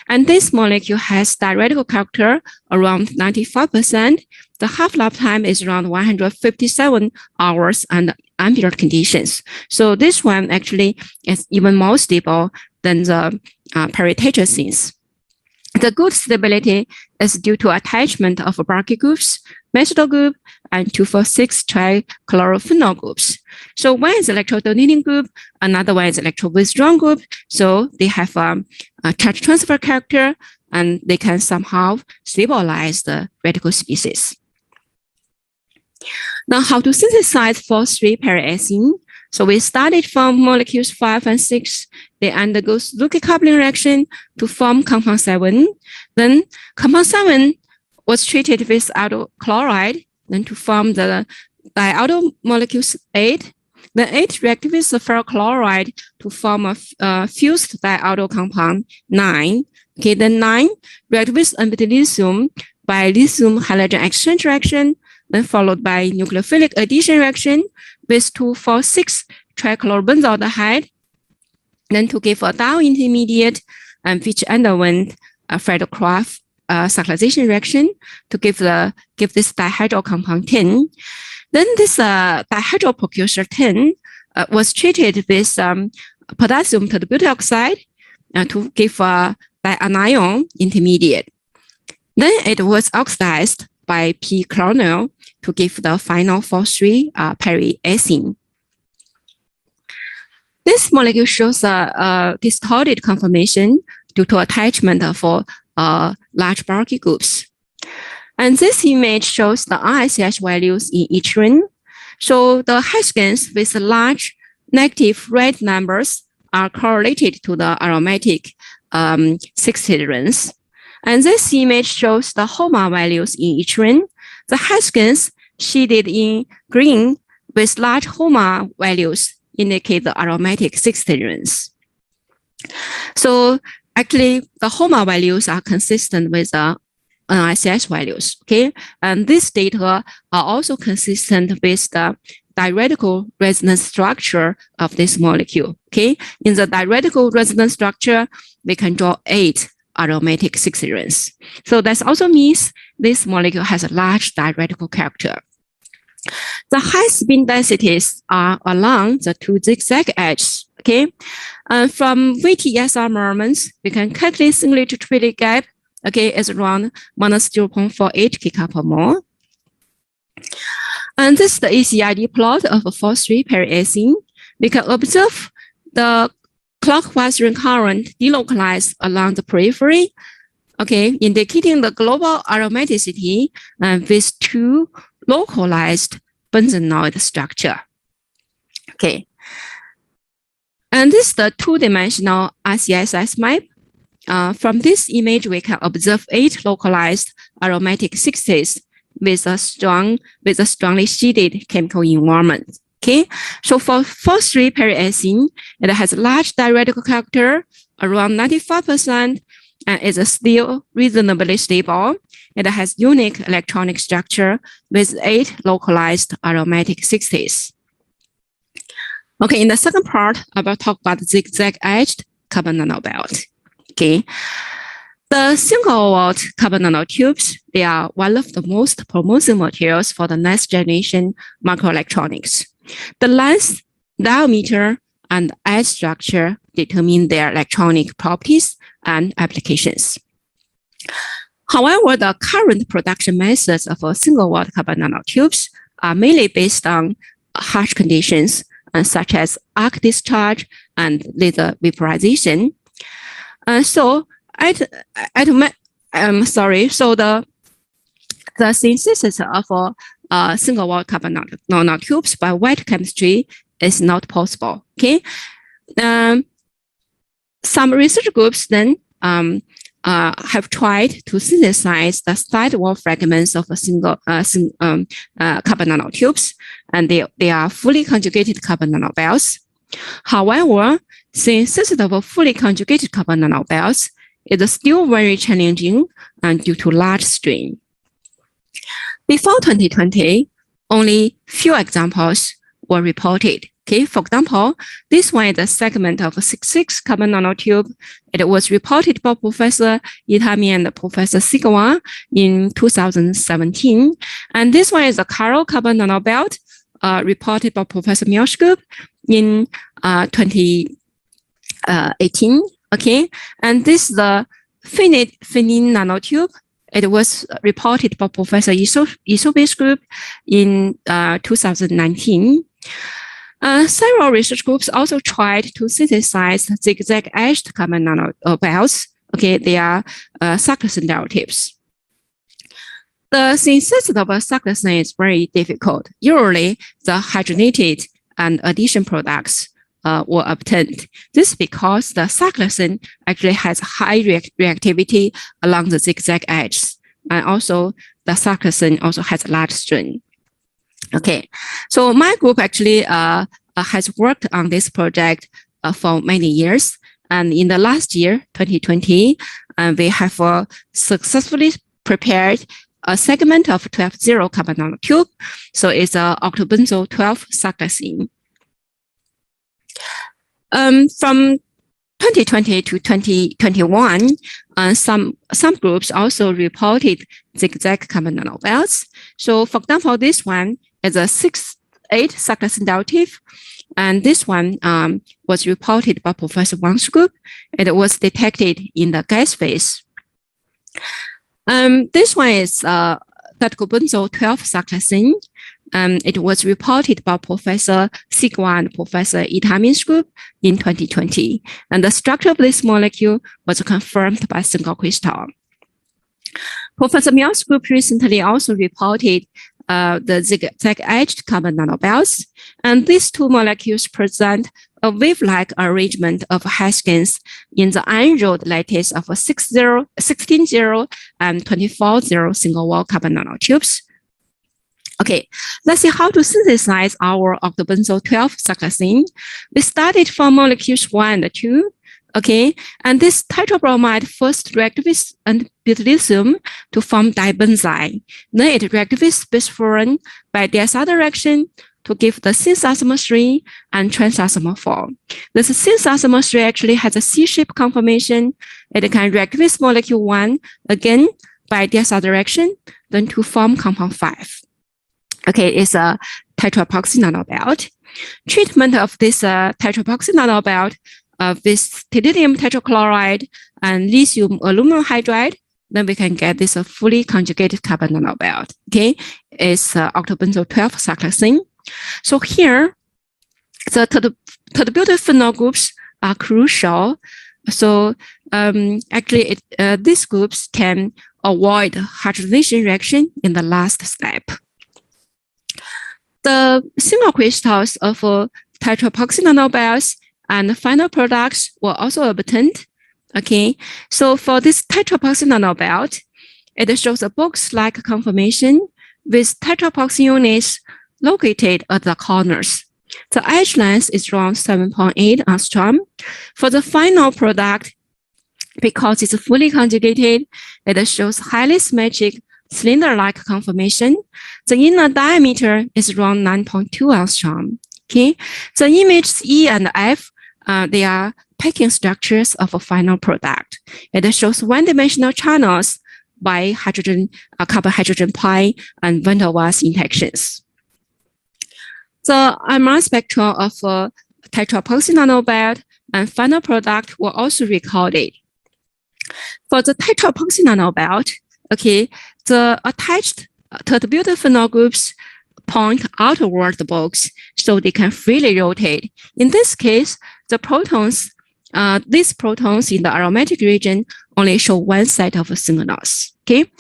And this molecule has diuretical character around 95%. The half-life time is around 157 hours under ambient conditions. So this one actually is even more stable than the peritetracenes. The good stability is due to attachment of bulky groups, methyl group, and 2,4,6-trichlorophenol groups. So one is electrodonating group, another one is electro-withdrawn group. So they have a charge transfer character, and they can somehow stabilize the radical species. Now, how to synthesize phos-3 periacene? So we started from molecules 5 and 6. They undergo Zucchi coupling reaction to form compound 7. Then compound 7 was treated with alkyl chloride, then to form the dialkyl molecules 8. Then 8 reacted with the ferrochloride to form a fused dialkyl compound 9. Okay, then 9 reacted with lithium by lithium halogen exchange reaction, then followed by nucleophilic addition reaction with 2,4,6-trichlorobenzaldehyde, then to give a diol intermediate, which underwent a Friedel-Crafts cyclacene reaction to give this dihydral compound 10. Then this dihydral precursor 10 was treated with potassium to the butyl oxide to give a dianion intermediate. Then it was oxidized by p-chloronyl to give the final phos-3 periacene. This molecule shows a distorted conformation due to attachment for large bulky groups. And this image shows the RICH values in each ring. So the hexagons with large negative red numbers are correlated to the aromatic 6 rings. And this image shows the HOMA values in each ring. The hexagons shaded in green with large HOMA values indicate the aromatic 6 rings. So actually the HOMA values are consistent with the NICS values, okay? And this data are also consistent with the diradical resonance structure of this molecule, okay? In the diradical resonance structure, we can draw 8 aromatic 6 rings. So that also means this molecule has a large diradical character. The high spin densities are along the 2 zigzag edges, okay? And from VTSR measurements, we can calculate singlet to triplet gap, okay, is around minus 0.48 kcal per mole. And this is the ACID plot of a 4,3 periacene. We can observe the clockwise ring current delocalized along the periphery, okay, indicating the global aromaticity with 2 localized benzenoid structure. Okay. And this is the 2-dimensional RCSS map. From this image, we can observe 8 localized aromatic 6s with a strongly shaded chemical environment. Okay, so for 4,3 periacene, it has a large diradical character, around 95%, and is still reasonably stable. It has unique electronic structure with 8 localized aromatic 6s. Okay, in the second part, I will talk about the zigzag-edged carbon nanobelt. Okay, the single-walled carbon nanotubes, they are one of the most promising materials for the next generation microelectronics. The length, diameter, and edge structure determine their electronic properties and applications. However, the current production methods of single-walled carbon nanotubes are mainly based on harsh conditions, such as arc discharge and laser vaporization. So the synthesis of single-walled carbon nanotubes by wet chemistry is not possible. Okay, some research groups then have tried to synthesize the sidewall fragments of a single carbon nanotubes, and they are fully conjugated carbon nanobelts. However, synthesis of a fully conjugated carbon nanobelts is still very challenging due to large strain. Before 2020, only few examples were reported. Okay, for example, this one is a segment of a 6,6 carbon nanotube. It was reported by Professor Itami and Professor Sigawa in 2017. And this one is a chiral carbon nanobelt reported by Professor Milchgub in 2018. Okay, and this is the finite nanotube. It was reported by Professor Isobe's group in 2019. Several research groups also tried to synthesize zigzag-edged carbon nanobelts. Okay, they are cyclacene derivatives. The synthesis of a cyclacene is very difficult. Usually, the hydrogenated and addition products were obtained. This is because the cyclacene actually has high reactivity along the zigzag edges, and also the cyclacene also has a large strain. Okay, so my group actually has worked on this project for many years, and in the last year, 2020, we have successfully prepared a segment of 12,0 carbon nanotube. So it's a Octabenzo 12 cyclacene. From 2020 to 2021, some groups also reported zigzag carbon nanobelts. So for example, this one is a 6,8 cyclacene derivative, and this one was reported by Professor Wang's group. It was detected in the gas phase. This one is Octabenzo 12 cyclacene. It was reported by Professor Sigawa and Professor Itami's group in 2020. And the structure of this molecule was confirmed by single crystal. Professor Miao's group recently also reported the zigzag-edged carbon nanobelts. And these two molecules present a wave-like arrangement of hashgens in the unrolled lattice of 16-0 and 24-0 single-wall carbon nanotubes. Okay, let's see how to synthesize our Octabenzo 12 cyclacene. We started from molecules 1 and 2. Okay, and this tetrabromide first reacts with butyllithium to form dibenzene. Then it reacts with bisphoron by the SR direction to give the cis-isomer 3 and trans-isomer 4. This cis-isomer 3 actually has a C-shaped conformation. It can react with molecule 1 again by the SR direction, then to form compound 5. Okay, it's a tetraproxy nanobelt. Treatment of this tetraproxy nanobelt with titanium tetrachloride and lithium aluminum hydride, then we can get this fully conjugated carbon nanobelt. Okay, it's octabenzo 12 cyclacene. So here, the tert-butyl phenol groups are crucial. So actually, these groups can avoid hydrogenation reaction in the last step. The single crystals of tetraproxy nanobelts and the final products were also obtained. Okay, so for this tetraproxy nanobelt, it shows a box-like conformation with tetraproxy units located at the corners. The edge length is around 7.8 angstrom. For the final product, because it's fully conjugated, it shows highly symmetric cylinder-like conformation. The inner diameter is around 9.2 angstrom. Okay, the images E and F, they are packing structures of a final product. It shows one-dimensional channels by carbon-hydrogen pi and van der Waals interactions. The MR spectra of tetraproxy nanobelt and final product were also recorded. For the tetraproxy nanobelt, okay, the attached tert-butyl phenol groups point outward the box so they can freely rotate. In this case, the protons, these protons in the aromatic region only show one set of signals. Okay.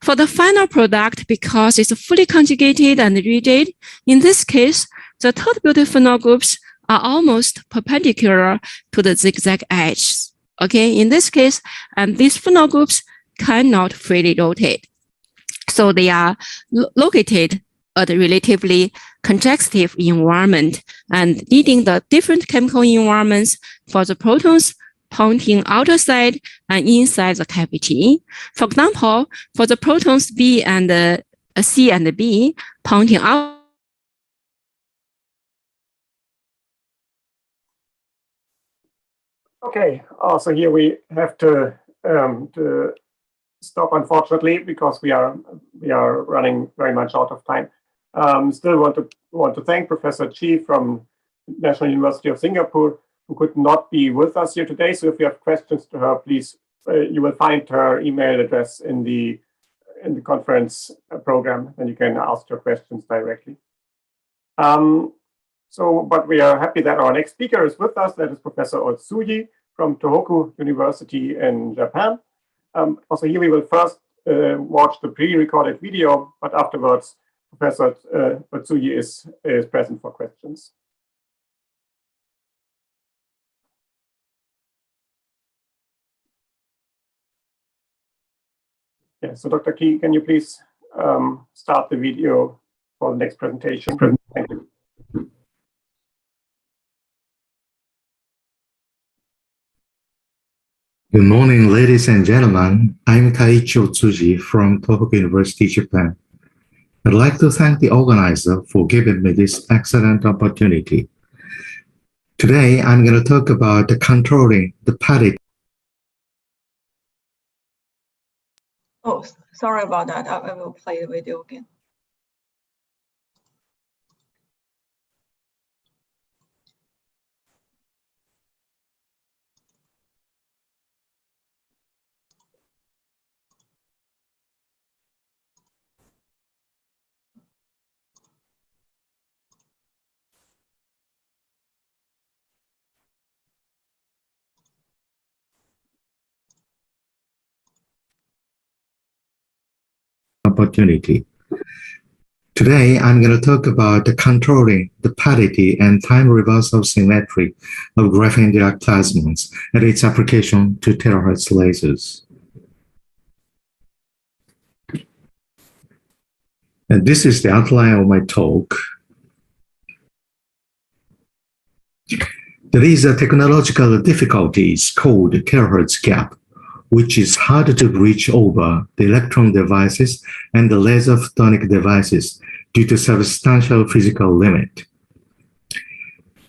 For the final product, because it's fully conjugated and rigid, in this case, the tert-butyl phenol groups are almost perpendicular to the zigzag edges. Okay, in this case, these phenol groups cannot freely rotate. So they are located at a relatively congestive environment and needing the different chemical environments for the protons pointing outside and inside the cavity. For example, for the protons B and C and B pointing out. Okay, also here we have to stop, unfortunately, because we are running very much out of time. Still want to thank Professor Chi from National University of Singapore, who could not be with us here today. So if you have questions to her, please, you will find her email address in the conference program, and you can ask your questions directly. But we are happy that our next speaker is with us. That is Professor Otsuji from Tohoku University in Japan. Also here we will first watch the pre-recorded video, but afterwards Professor Otsuji is present for questions. Yeah, so Dr. Ki, can you please start the video for the next presentation? Thank you. Good morning, ladies and gentlemen. I'm Kaiichi Otsuji from Tohoku University, Japan. I'd like to thank the organizer for giving me this excellent opportunity. Today, I'm going to talk about controlling the parity. Oh, sorry about that. I will play the video again. Opportunity. Today, I'm going to talk about controlling the parity and time reversal symmetry of graphene Dirac plasmons and its application to terahertz lasers. And this is the outline of my talk. There is a technological difficulties called terahertz gap, which is hard to reach over the electron devices and the laser photonic devices due to substantial physical limit.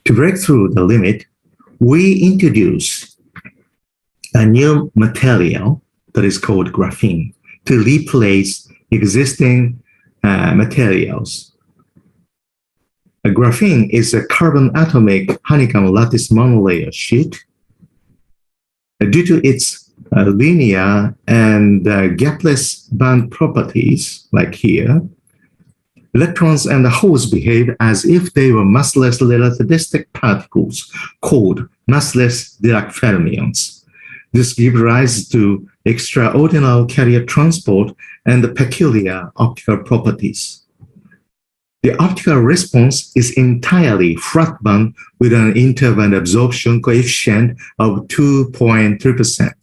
To break through the limit, we introduce a new material that is called graphene to replace existing materials. Graphene is a carbon atomic honeycomb lattice monolayer sheet. Due to its linear and gapless band properties, like here, electrons and holes behave as if they were massless relativistic particles called massless Dirac fermions. This gives rise to extraordinary carrier transport and peculiar optical properties. The optical response is entirely flat band with an interband absorption coefficient of 2.3%.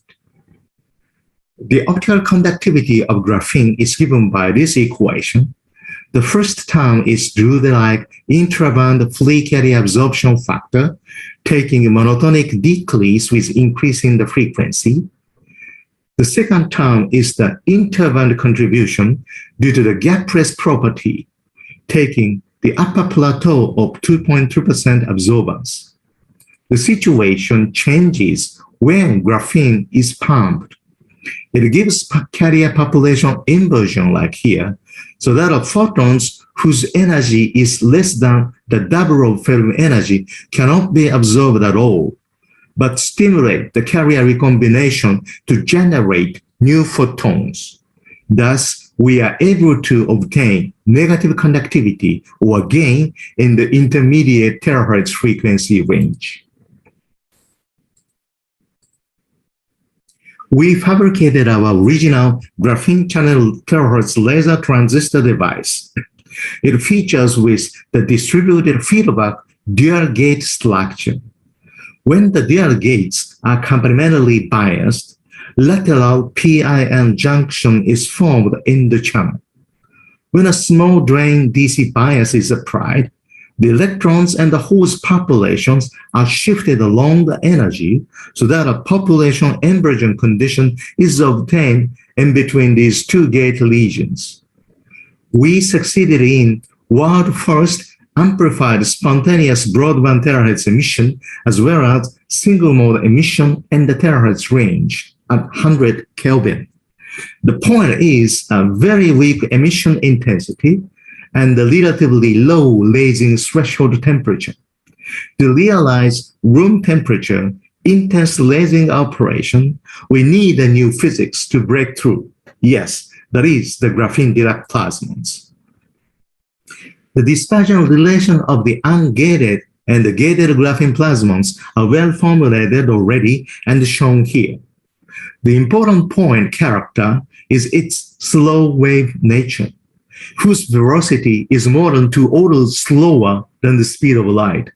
The optical conductivity of graphene is given by this equation. The first term is Drude-like intraband free carrier absorption factor, taking a monotonic decrease with increasing the frequency. The second term is the interband contribution due to the gap press property, taking the upper plateau of 2.2% absorbance. The situation changes when graphene is pumped. It gives carrier population inversion like here, so that of photons whose energy is less than the double of film energy cannot be absorbed at all, but stimulate the carrier recombination to generate new photons. Thus, we are able to obtain negative conductivity or gain in the intermediate terahertz frequency range. We fabricated our original graphene channel terahertz laser transistor device. It features with the distributed feedback dual gate structure. When the dual gates are complementarily biased, lateral PIN junction is formed in the channel. When a small drain DC bias is applied, the electrons and the holes populations are shifted along the energy so that a population inversion condition is obtained in between these two gate regions. We succeeded in world-first amplified spontaneous broadband terahertz emission as well as single-mode emission in the terahertz range at 100 Kelvin. The point is a very weak emission intensity and the relatively low lasing threshold temperature. To realize room temperature intense lasing operation, we need a new physics to break through. Yes, that is the graphene Dirac plasmons. The dispersion relation of the ungated and the gated graphene plasmons are well formulated already and shown here. The important point character is its slow wave nature, whose velocity is more than 2 orders slower than the speed of light.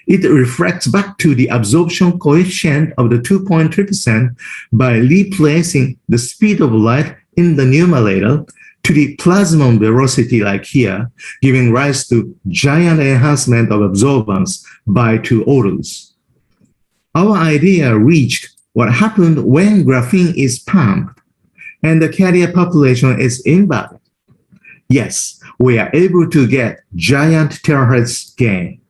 It reflects back to the absorption coefficient of the 2.3% by replacing the speed of light in the numerator to the plasmon velocity like here, giving rise to giant enhancement of absorbance by 2 orders. Our idea reached what happened when graphene is pumped and the carrier population is invalid. Yes, we are able to get giant terahertz gain.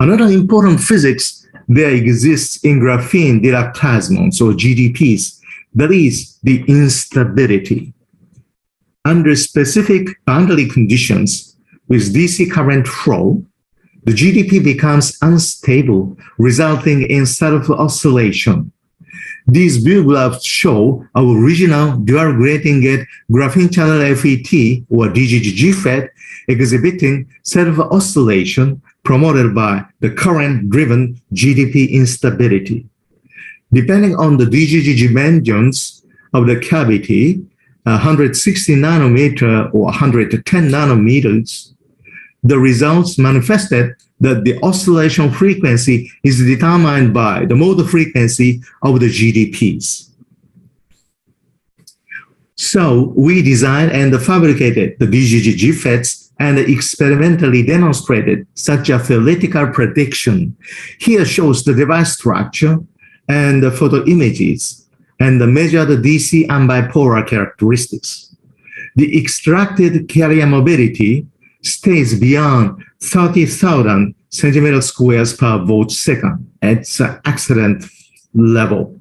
Another important physics that exists in graphene Dirac plasmons or GDPs, that is the instability. Under specific boundary conditions with DC current flow, the GDP becomes unstable, resulting in self-oscillation. These view graphs show our original dual grating gate graphene channel FET or DGG FET exhibiting self-oscillation promoted by the current-driven GDP instability. Depending on the DGG dimensions of the cavity, 160 nanometer or 110 nanometers, the results manifested that the oscillation frequency is determined by the mode frequency of the GDPs. So we designed and fabricated the DGG FETs and experimentally demonstrated such a theoretical prediction. Here shows the device structure and the photo images and the measured DC and bipolar characteristics. The extracted carrier mobility stays beyond 30,000 centimeter squares per volt second. It's an excellent level.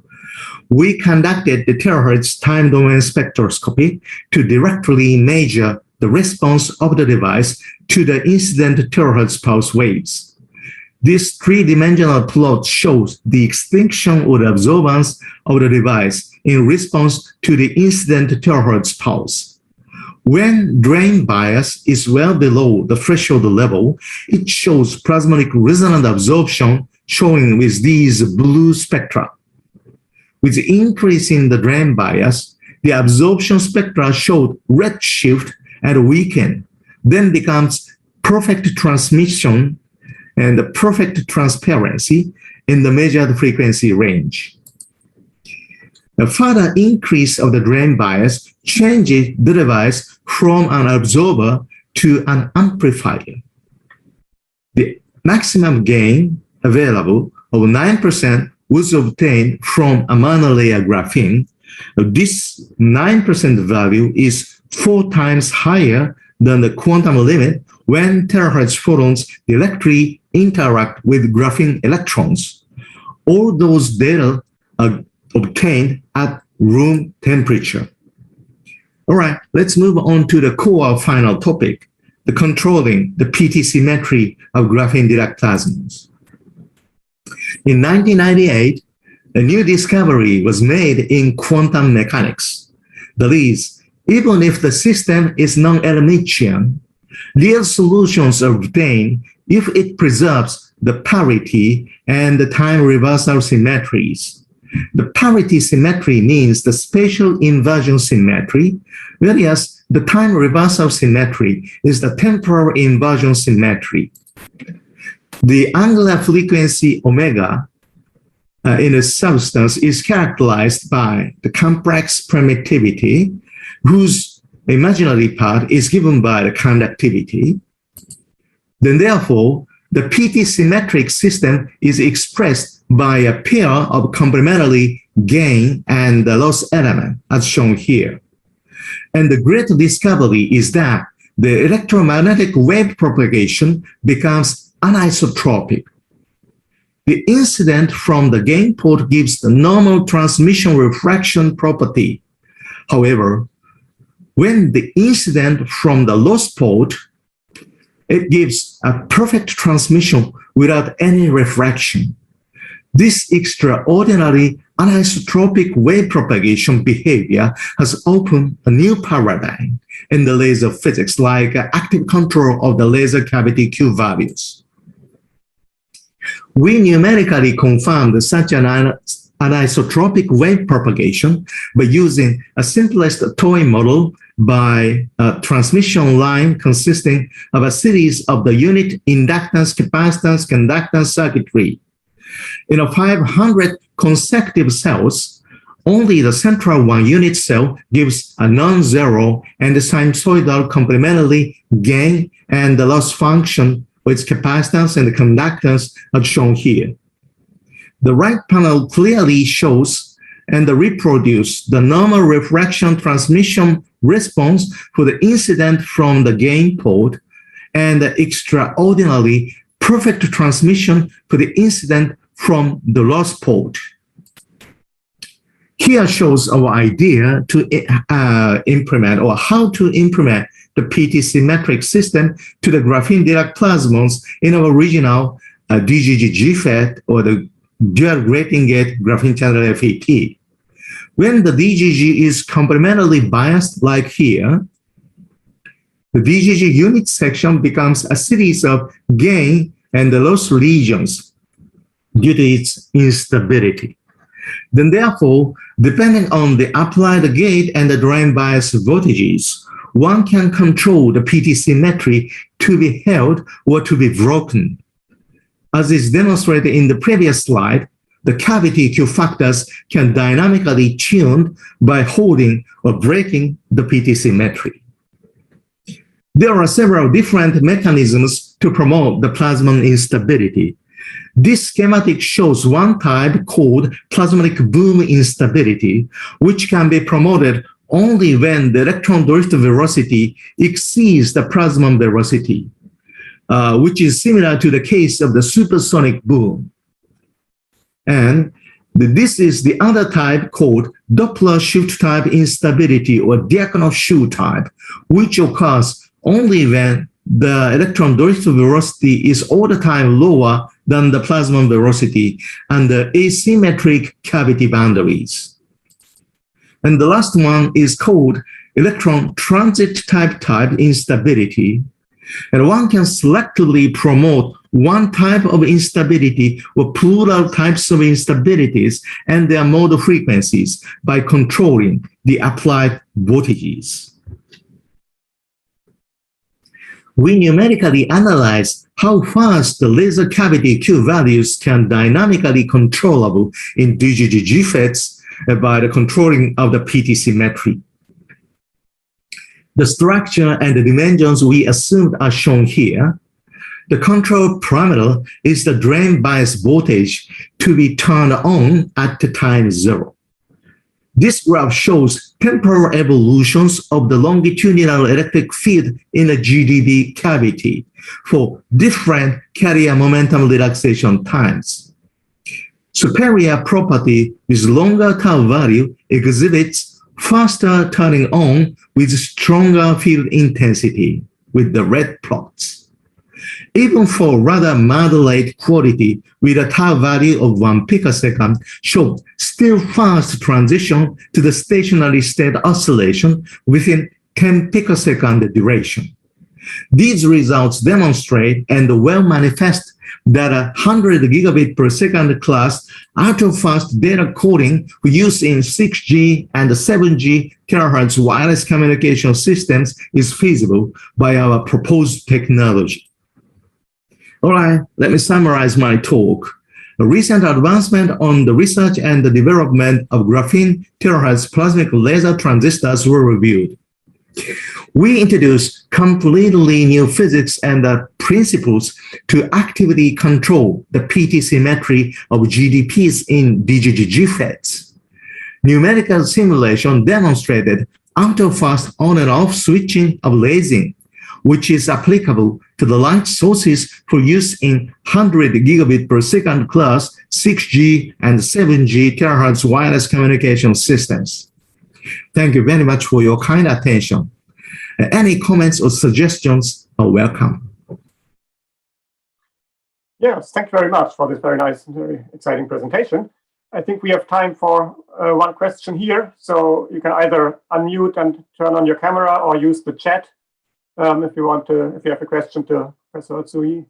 We conducted the terahertz time domain spectroscopy to directly measure the response of the device to the incident terahertz pulse waves. This three-dimensional plot shows the extinction or the absorbance of the device in response to the incident terahertz pulse. When drain bias is well below the threshold level, it shows plasmonic resonant absorption showing with these blue spectra. With the increase in the drain bias, the absorption spectra showed red shift and weaken, then becomes perfect transmission and perfect transparency in the measured frequency range. A further increase of the drain bias changes the device from an absorber to an amplifier. The maximum gain available of 9% was obtained from a monolayer graphene. This 9% value is 4 times higher than the quantum limit when terahertz photons directly interact with graphene electrons. All those data are obtained at room temperature. All right, let's move on to the core final topic, the controlling the PT symmetry of graphene Dirac plasmons. In 1998, a new discovery was made in quantum mechanics. That is, even if the system is non-Hermitian, real solutions are obtained if it preserves the parity and the time reversal symmetries. The parity symmetry means the spatial inversion symmetry, whereas the time reversal symmetry is the temporal inversion symmetry. The angular frequency omega in a substance is characterized by the complex permittivity, whose imaginary part is given by the conductivity. Then therefore, the PT symmetric system is expressed by a pair of complementary gain and loss element, as shown here. And the great discovery is that the electromagnetic wave propagation becomes anisotropic. The incident from the gain port gives the normal transmission refraction property. However, when the incident from the loss port, it gives a perfect transmission without any refraction. This extraordinary anisotropic wave propagation behavior has opened a new paradigm in the laser physics, like active control of the laser cavity Q values. We numerically confirmed such an anisotropic wave propagation by using a simplest toy model by a transmission line consisting of a series of the unit inductance, capacitance, conductance circuitry. In a 500 consecutive cells, only the central one unit cell gives a non-zero and the sinusoidal complementary gain and the loss function with capacitance and conductance as shown here. The right panel clearly shows and reproduces the normal refraction transmission response for the incident from the gain port and the extraordinarily perfect transmission for the incident from the loss port. Here shows our idea to implement or how to implement the PT symmetric system to the graphene Dirac plasmons in our original DGG GFET or the dual grating gate graphene channel FET. When the DGG is complementarily biased like here, the DGG unit section becomes a series of gain and loss regions due to its instability. Then therefore, depending on the applied gate and the drain bias voltages, one can control the PT symmetry to be held or to be broken. As is demonstrated in the previous slide, the cavity Q factors can dynamically tuned by holding or breaking the PT symmetry. There are several different mechanisms to promote the plasmon instability. This schematic shows one type called plasmonic boom instability, which can be promoted only when the electron drift velocity exceeds the plasmon velocity, which is similar to the case of the supersonic boom. And this is the other type called Doppler shift type instability or Diakonoff-Shu type, which occurs only when the electron drift velocity is all the time lower than the plasmon velocity and the asymmetric cavity boundaries. And the last one is called electron transit type instability. And one can selectively promote one type of instability or plural types of instabilities and their mode frequencies by controlling the applied voltages. We numerically analyze how fast the laser cavity Q values can dynamically controllable in DGG FETs by the controlling of the PT symmetry. The structure and the dimensions we assumed are shown here. The control parameter is the drain bias voltage to be turned on at the time 0. This graph shows temporal evolutions of the longitudinal electric field in the GDB cavity for different carrier momentum relaxation times. Superior property with longer tau value exhibits faster turning on with stronger field intensity with the red plots. Even for rather moderate quality with a tau value of 1 picosecond showed still fast transition to the stationary state oscillation within 10 picosecond duration. These results demonstrate and well manifest that a 100 gigabit per second class ultra-fast data coding used in 6G and 7G terahertz wireless communication systems is feasible by our proposed technology. All right, let me summarize my talk. A recent advancement on the research and the development of graphene terahertz plasmic laser transistors were reviewed. We introduced completely new physics and principles to actively control the PT symmetry of GDPs in DGG FETs. Numerical simulation demonstrated ultra-fast on and off switching of lasing, which is applicable to the light sources for use in 100 gigabit per second class 6G and 7G terahertz wireless communication systems. Thank you very much for your kind attention. Any comments or suggestions are welcome. Yes, thank you very much for this very nice and very exciting presentation. I think we have time for one question here. So you can either unmute and turn on your camera or use the chat if you have a question to Professor Otsui.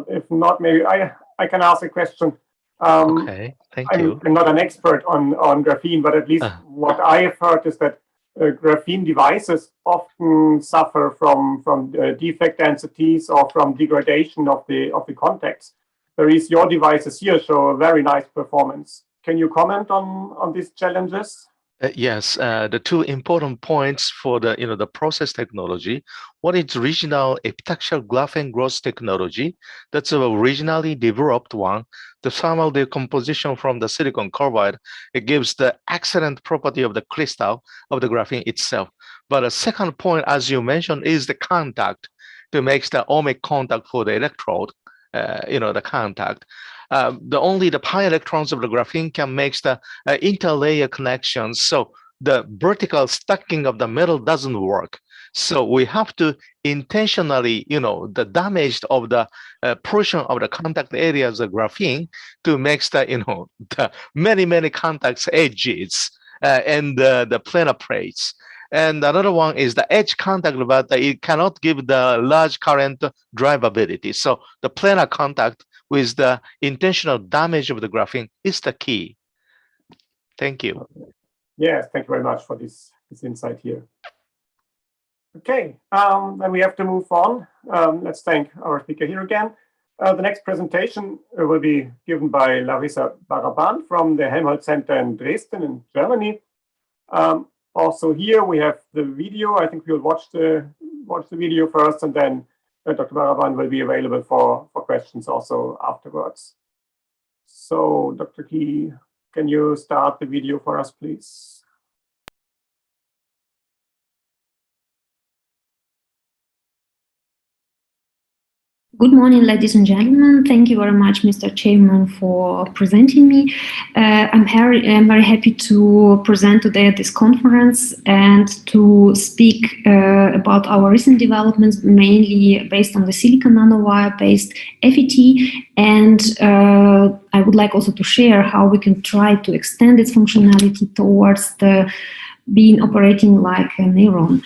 If not, maybe I can ask a question. Okay, thank you. I'm not an expert on graphene, but at least what I have heard is that graphene devices often suffer from defect densities or from degradation of the contacts. Whereas your devices here show a very nice performance. Can you comment on these challenges? Yes, the two important points for the process technology. One is original epitaxial graphene growth technology. That's a originally developed one. The thermal decomposition from the silicon carbide, it gives the excellent property of the crystal of the graphene itself. But the second point, as you mentioned, is the contact to make the ohmic contact for the electrode. The contact. Only the pi electrons of the graphene can make the interlayer connections. So the vertical stacking of the metal doesn't work. So we have to intentionally, the damage of the portion of the contact areas of graphene to make the, the many contacts edges and the planar plates. And another one is the edge contact, but it cannot give the large current drivability. So the planar contact with the intentional damage of the graphene is the key. Thank you. Yes, thank you very much for this insight here. Okay, then we have to move on. Let's thank our speaker here again. The next presentation will be given by Larissa Baraban from the Helmholtz Center in Dresden in Germany. Also here we have the video. I think we'll watch the video first, and then Dr. Baraban will be available for questions also afterwards. So Dr. Key, can you start the video for us, please? Good morning, ladies and gentlemen. Thank you very much, Mr. Chairman, for presenting me. I'm very happy to present today at this conference and to speak about our recent developments, mainly based on the silicon nanowire-based FET. And I would like also to share how we can try to extend its functionality towards the being operating like a neuron.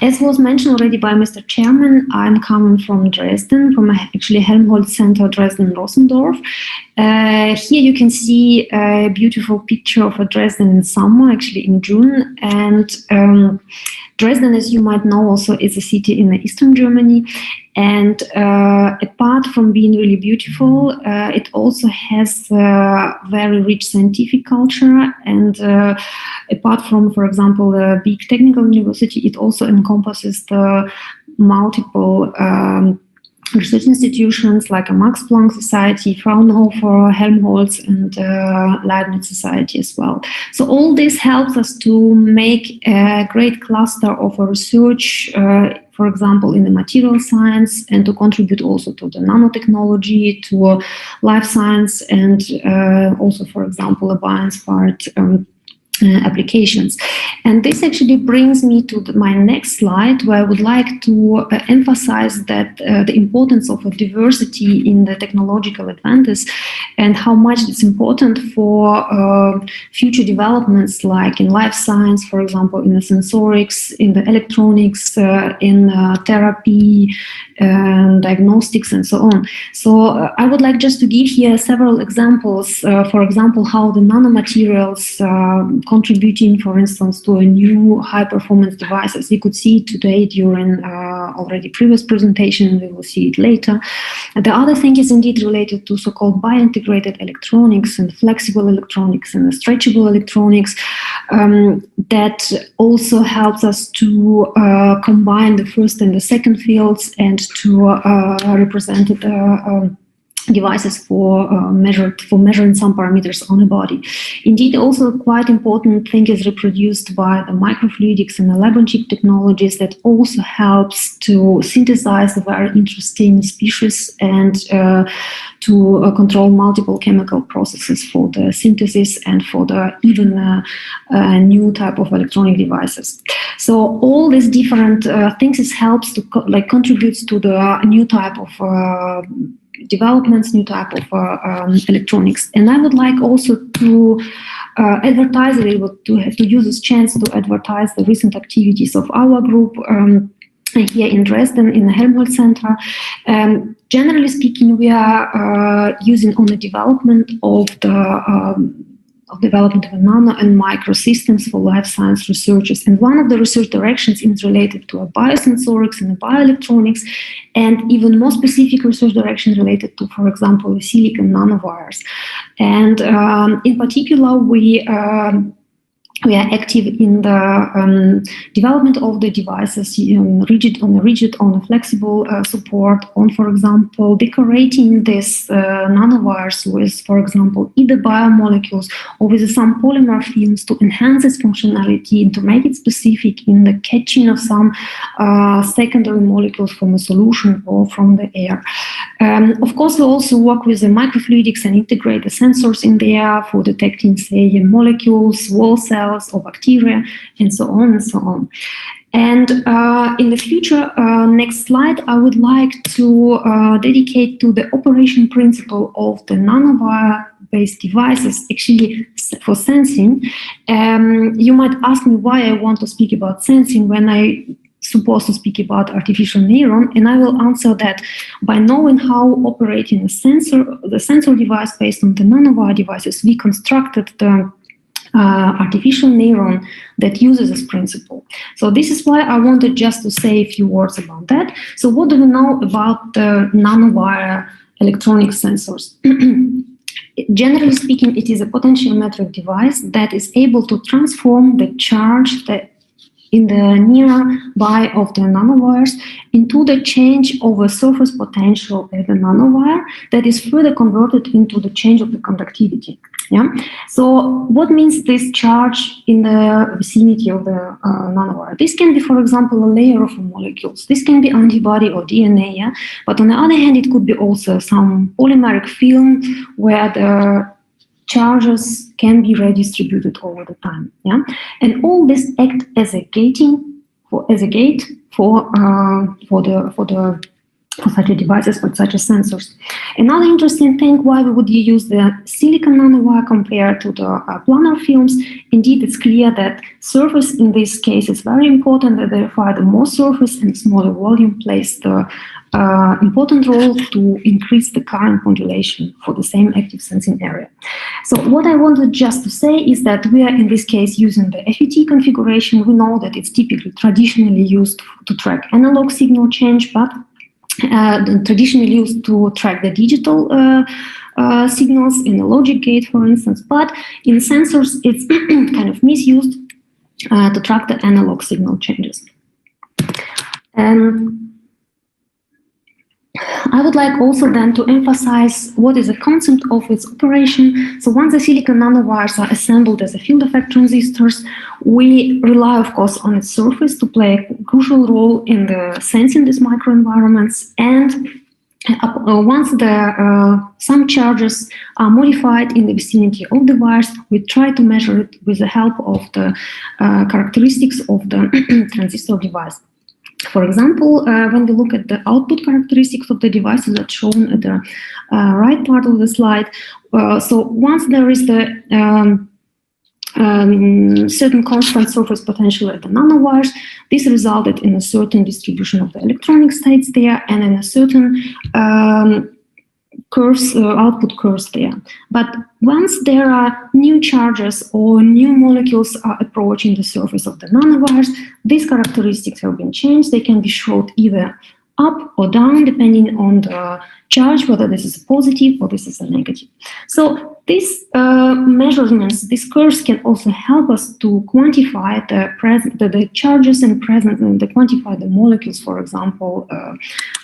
As was mentioned already by Mr. Chairman, I'm coming from Dresden, from actually Helmholtz Center, Dresden-Rossendorf. Here you can see a beautiful picture of Dresden in summer, actually in June. And Dresden, as you might know, also is a city in Eastern Germany. And apart from being really beautiful, it also has a very rich scientific culture. And apart from, for example, the big technical university, it also encompasses the multiple research institutions like a Max Planck Society, Fraunhofer, Helmholtz, and Leibniz Society as well. So all this helps us to make a great cluster of research, for example, in the material science, and to contribute also to the nanotechnology, to life science, and also, for example, a bio-inspired applications. And this actually brings me to my next slide, where I would like to emphasize that the importance of a diversity in the technological advances and how much it's important for future developments, like in life science, for example, in the sensorics, in the electronics, in therapy, diagnostics, and so on. So I would like just to give here several examples, for example, how the nanomaterials contributing, for instance, to a new high-performance device, as we could see today during already previous presentation, we will see it later. The other thing is indeed related to so-called bio-integrated electronics and flexible electronics and stretchable electronics that also helps us to combine the first and the second fields and to represent the devices for measuring some parameters on a body. Indeed, also quite important thing is reproduced by the microfluidics and the lab on chip technologies that also helps to synthesize the very interesting species and to control multiple chemical processes for the synthesis and for the even new type of electronic devices. So all these different things helps to contributes to the new type of developments, new type of electronics. And I would like also to advertise a little bit, to use this chance to advertise the recent activities of our group here in Dresden, in the Helmholtz Center. Generally speaking, we are using on the development of the development of nano and micro systems for life science researchers. And one of the research directions is related to biosensorics and bioelectronics, and even more specific research direction related to, for example, silicon nanowires. And in particular, we are active in the development of the devices, rigid on a flexible support, on, for example, decorating these nanowires with, for example, either biomolecules or with some polymer films to enhance its functionality and to make it specific in the catching of some secondary molecules from a solution or from the air. Of course, we also work with the microfluidics and integrate the sensors in there for detecting, say, molecules, wall cells, or bacteria, and so on and so on. And in the future, next slide, I would like to dedicate to the operation principle of the nanowire-based devices, actually for sensing. You might ask me why I want to speak about sensing when I supposed to speak about artificial neuron, and I will answer that by knowing how operating the sensor device based on the nanowire devices, we constructed the artificial neuron that uses this principle. So this is why I wanted just to say a few words about that. So what do we know about the nanowire electronic sensors? Generally speaking, it is a potentiometric device that is able to transform the charge that in the nearby of the nanowires into the change of a surface potential at the nanowire that is further converted into the change of the conductivity. Yeah. So what means this charge in the vicinity of the nanowire? This can be, for example, a layer of molecules. This can be antibody or DNA. Yeah? But on the other hand, it could be also some polymeric film where the charges can be redistributed over the time, yeah, and all this act as a gate for such a devices, for such a sensors. Another interesting thing why we would use the silicon nanowire compared to the planar films. Indeed, it's clear that surface in this case is very important, that therefore the more surface and smaller volume plays the important role to increase the current modulation for the same active sensing area. So what I wanted just to say is that we are in this case using the FET configuration. We know that it's typically traditionally used to track analog signal change, but traditionally used to track the digital signals in a logic gate, for instance. But in sensors, it's kind of misused to track the analog signal changes. I would like also then to emphasize what is the concept of its operation. So once the silicon nanowires are assembled as a field effect transistors, we rely, of course, on its surface to play a crucial role in the sensing these microenvironments. And once some charges are modified in the vicinity of the wires, we try to measure it with the help of the characteristics of the transistor device. For example, when we look at the output characteristics of the devices that's shown at the right part of the slide, so once there is the certain constant surface potential at the nanowires, this resulted in a certain distribution of the electronic states there and in a certain curves, output curves there. But once there are new charges or new molecules are approaching the surface of the nanowires, these characteristics have been changed. They can be shot either up or down depending on the charge, whether this is a positive or this is a negative. So these measurements, these curves can also help us to quantify the charges and presence, and to quantify the molecules, for example,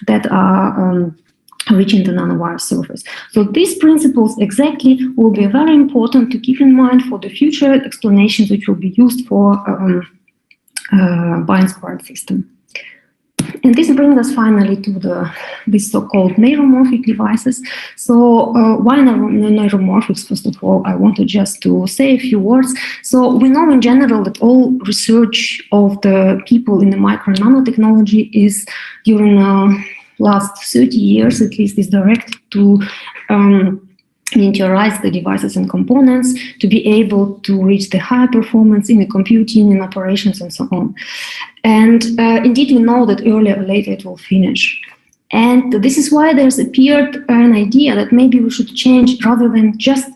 that are reaching the nanowire surface. So these principles exactly will be very important to keep in mind for the future explanations which will be used for bi-inspired system. And this brings us finally to these so-called neuromorphic devices. So why neuromorphics? First of all, I wanted just to say a few words. So we know in general that all research of the people in the micro and nanotechnology is during last 30 years at least is direct to miniaturize the devices and components to be able to reach the high performance in the computing and operations and so on. And indeed, we know that earlier or later it will finish. And this is why there's appeared an idea that maybe we should change, rather than just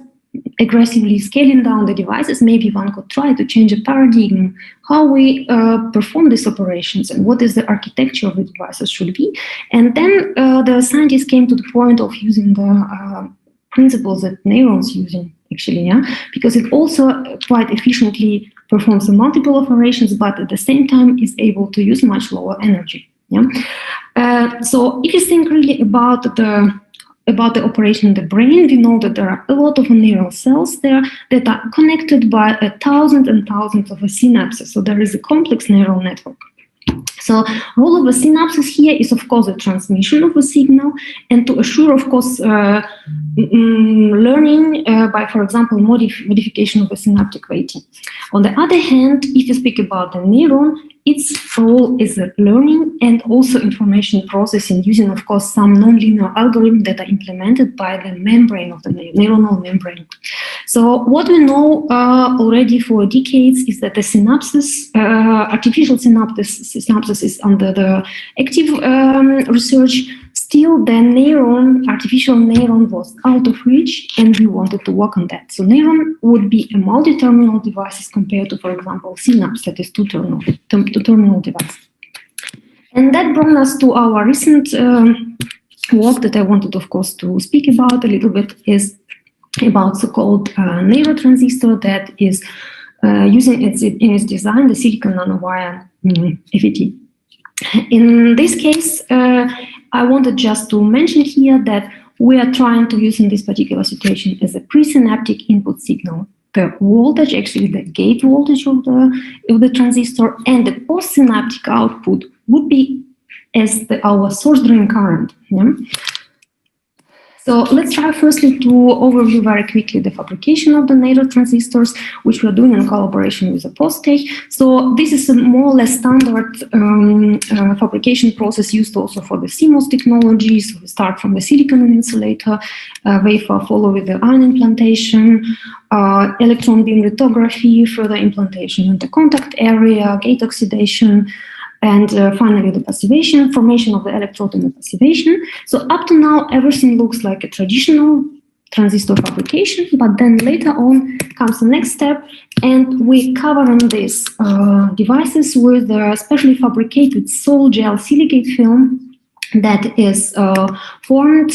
aggressively scaling down the devices, maybe one could try to change a paradigm, how we perform these operations and what is the architecture of the devices should be. And then the scientists came to the point of using the principles that neurons using, actually, yeah, because it also quite efficiently performs multiple operations, but at the same time is able to use much lower energy. Yeah. So if you think really about the operation in the brain, we know that there are a lot of neural cells there that are connected by thousands and thousands of synapses. So there is a complex neural network. So role of the synapses here is, of course, the transmission of a signal and to assure, of course, learning by, for example, modification of the synaptic weighting. On the other hand, if you speak about the neuron, its role is learning and also information processing using, of course, some nonlinear algorithms that are implemented by the membrane of the neuronal membrane. So what we know already for decades is that the synapses, artificial synapses is under the active research. Still, the artificial neuron was out of reach, and we wanted to work on that. So neuron would be a multi-terminal device compared to, for example, synapse, that is two-terminal device. And that brought us to our recent work that I wanted, of course, to speak about a little bit, is about so-called neurotransistor that is using in its design the silicon nanowire FET. In this case, I wanted just to mention here that we are trying to use in this particular situation as a presynaptic input signal the voltage, actually the gate voltage of the transistor, and the postsynaptic output would be as our source drain current. Yeah? So let's try firstly to overview very quickly the fabrication of the neurotransistors, which we're doing in collaboration with the PostTech. So this is a more or less standard fabrication process used also for the CMOS technology. So we start from the silicon insulator, wafer, follow with the ion implantation, electron beam lithography, further implantation in the contact area, gate oxidation, and finally the passivation, formation of the electrode and the passivation. So up to now, everything looks like a traditional transistor fabrication, but then later on comes the next step, and we cover on these devices with a specially fabricated sol gel silicate film that is formed.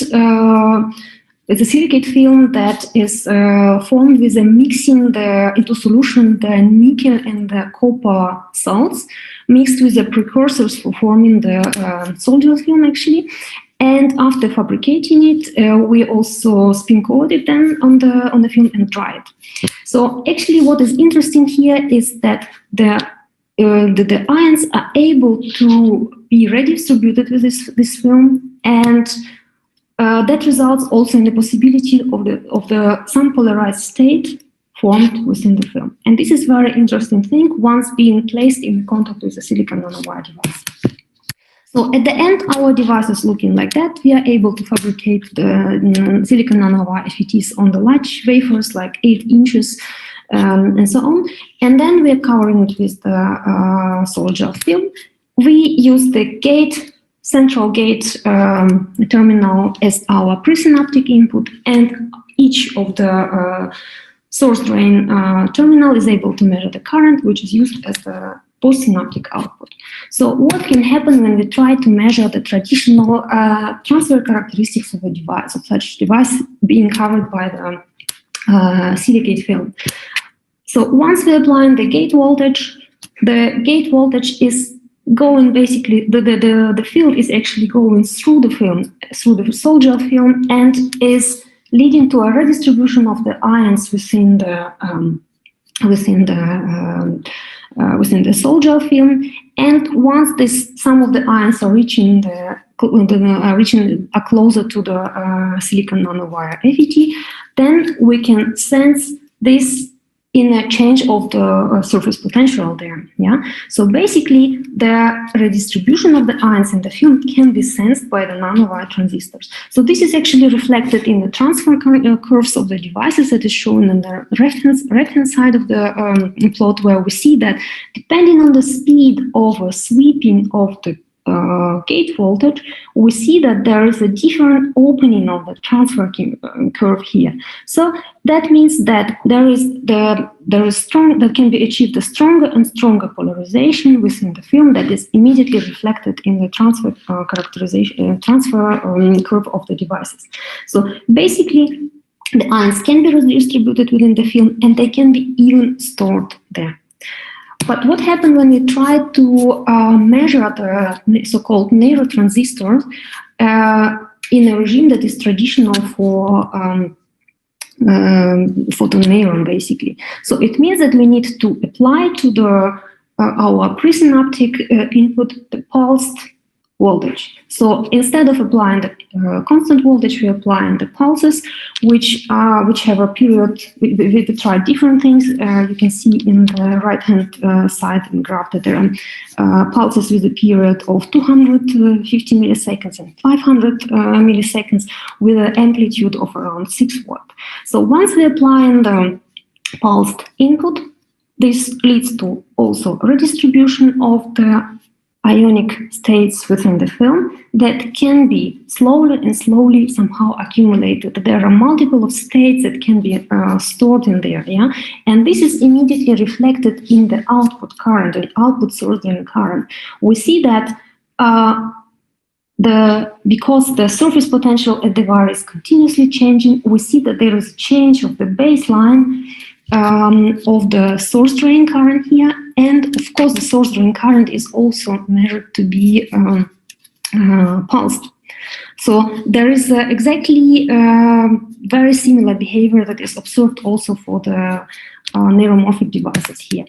It's a silicate film that is formed with a mixing into solution the nickel and the copper salts, mixed with the precursors for forming the sol gel film actually. And after fabricating it, we also spin coat it then on the film and dry it. So actually, what is interesting here is that the ions are able to be redistributed with this film, and that results also in the possibility of the some polarized state formed within the film. And this is very interesting thing once being placed in contact with the silicon nanowire device. So at the end, our device is looking like that. We are able to fabricate the silicon nanowire FETs on the large wafers, like 8 inches, and so on. And then we are covering it with the sol gel film. We use the central gate terminal as our presynaptic input, and each of the source drain terminal is able to measure the current, which is used as the postsynaptic output. So what can happen when we try to measure the traditional transfer characteristics of a device, of such device being covered by the silicate film? So once we apply the gate voltage is going basically, the field is actually going through the film, through the sol gel film, and is leading to a redistribution of the ions within the sol gel film. And once some of the ions are reaching closer to the silicon nanowire FET, then we can sense this in a change of the surface potential there. Yeah. So basically, the redistribution of the ions in the film can be sensed by the nanowire transistors. So this is actually reflected in the transfer curves of the devices that is shown on the right-hand side of the plot, where we see that depending on the speed of sweeping of the gate voltage, we see that there is a different opening of the transfer curve here. So that means that that can be achieved a stronger and stronger polarization within the film that is immediately reflected in the transfer curve of the devices. So basically, the ions can be redistributed within the film, and they can be even stored there. But what happened when we try to measure the so-called neurotransistors in a regime that is traditional for photoneuron, basically? So it means that we need to apply to our presynaptic input the pulsed voltage. So instead of applying the constant voltage, we apply the pulses, which have a period. We try different things. You can see in the right-hand side in the graph that there are pulses with a period of 250 milliseconds and 500 milliseconds with an amplitude of around 6 watts. So once we apply the pulsed input, this leads to also redistribution of the ionic states within the film that can be slowly somehow accumulated. There are multiple of states that can be stored in there, yeah? And this is immediately reflected in the output current, the output source drain current. We see that because the surface potential at the wire is continuously changing, we see that there is a change of the baseline of the source drain current here, and of course the source drain current is also measured to be pulsed. So there is exactly very similar behavior that is observed also for the neuromorphic devices here.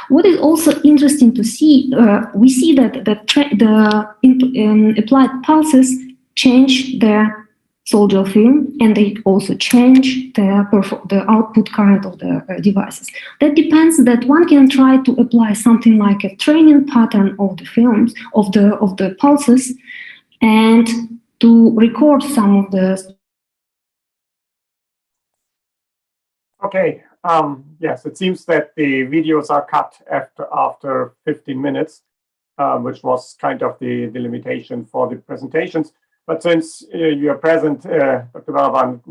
What is also interesting to see, we see that the applied pulses change the solder film, and they also change the output current of the devices. That depends that one can try to apply something like a training pattern of the films, of the pulses, and to record some of the. Okay. Yes, it seems that the videos are cut after 15 minutes, which was kind of the limitation for the presentations. But since you are present, Dr. Baraban,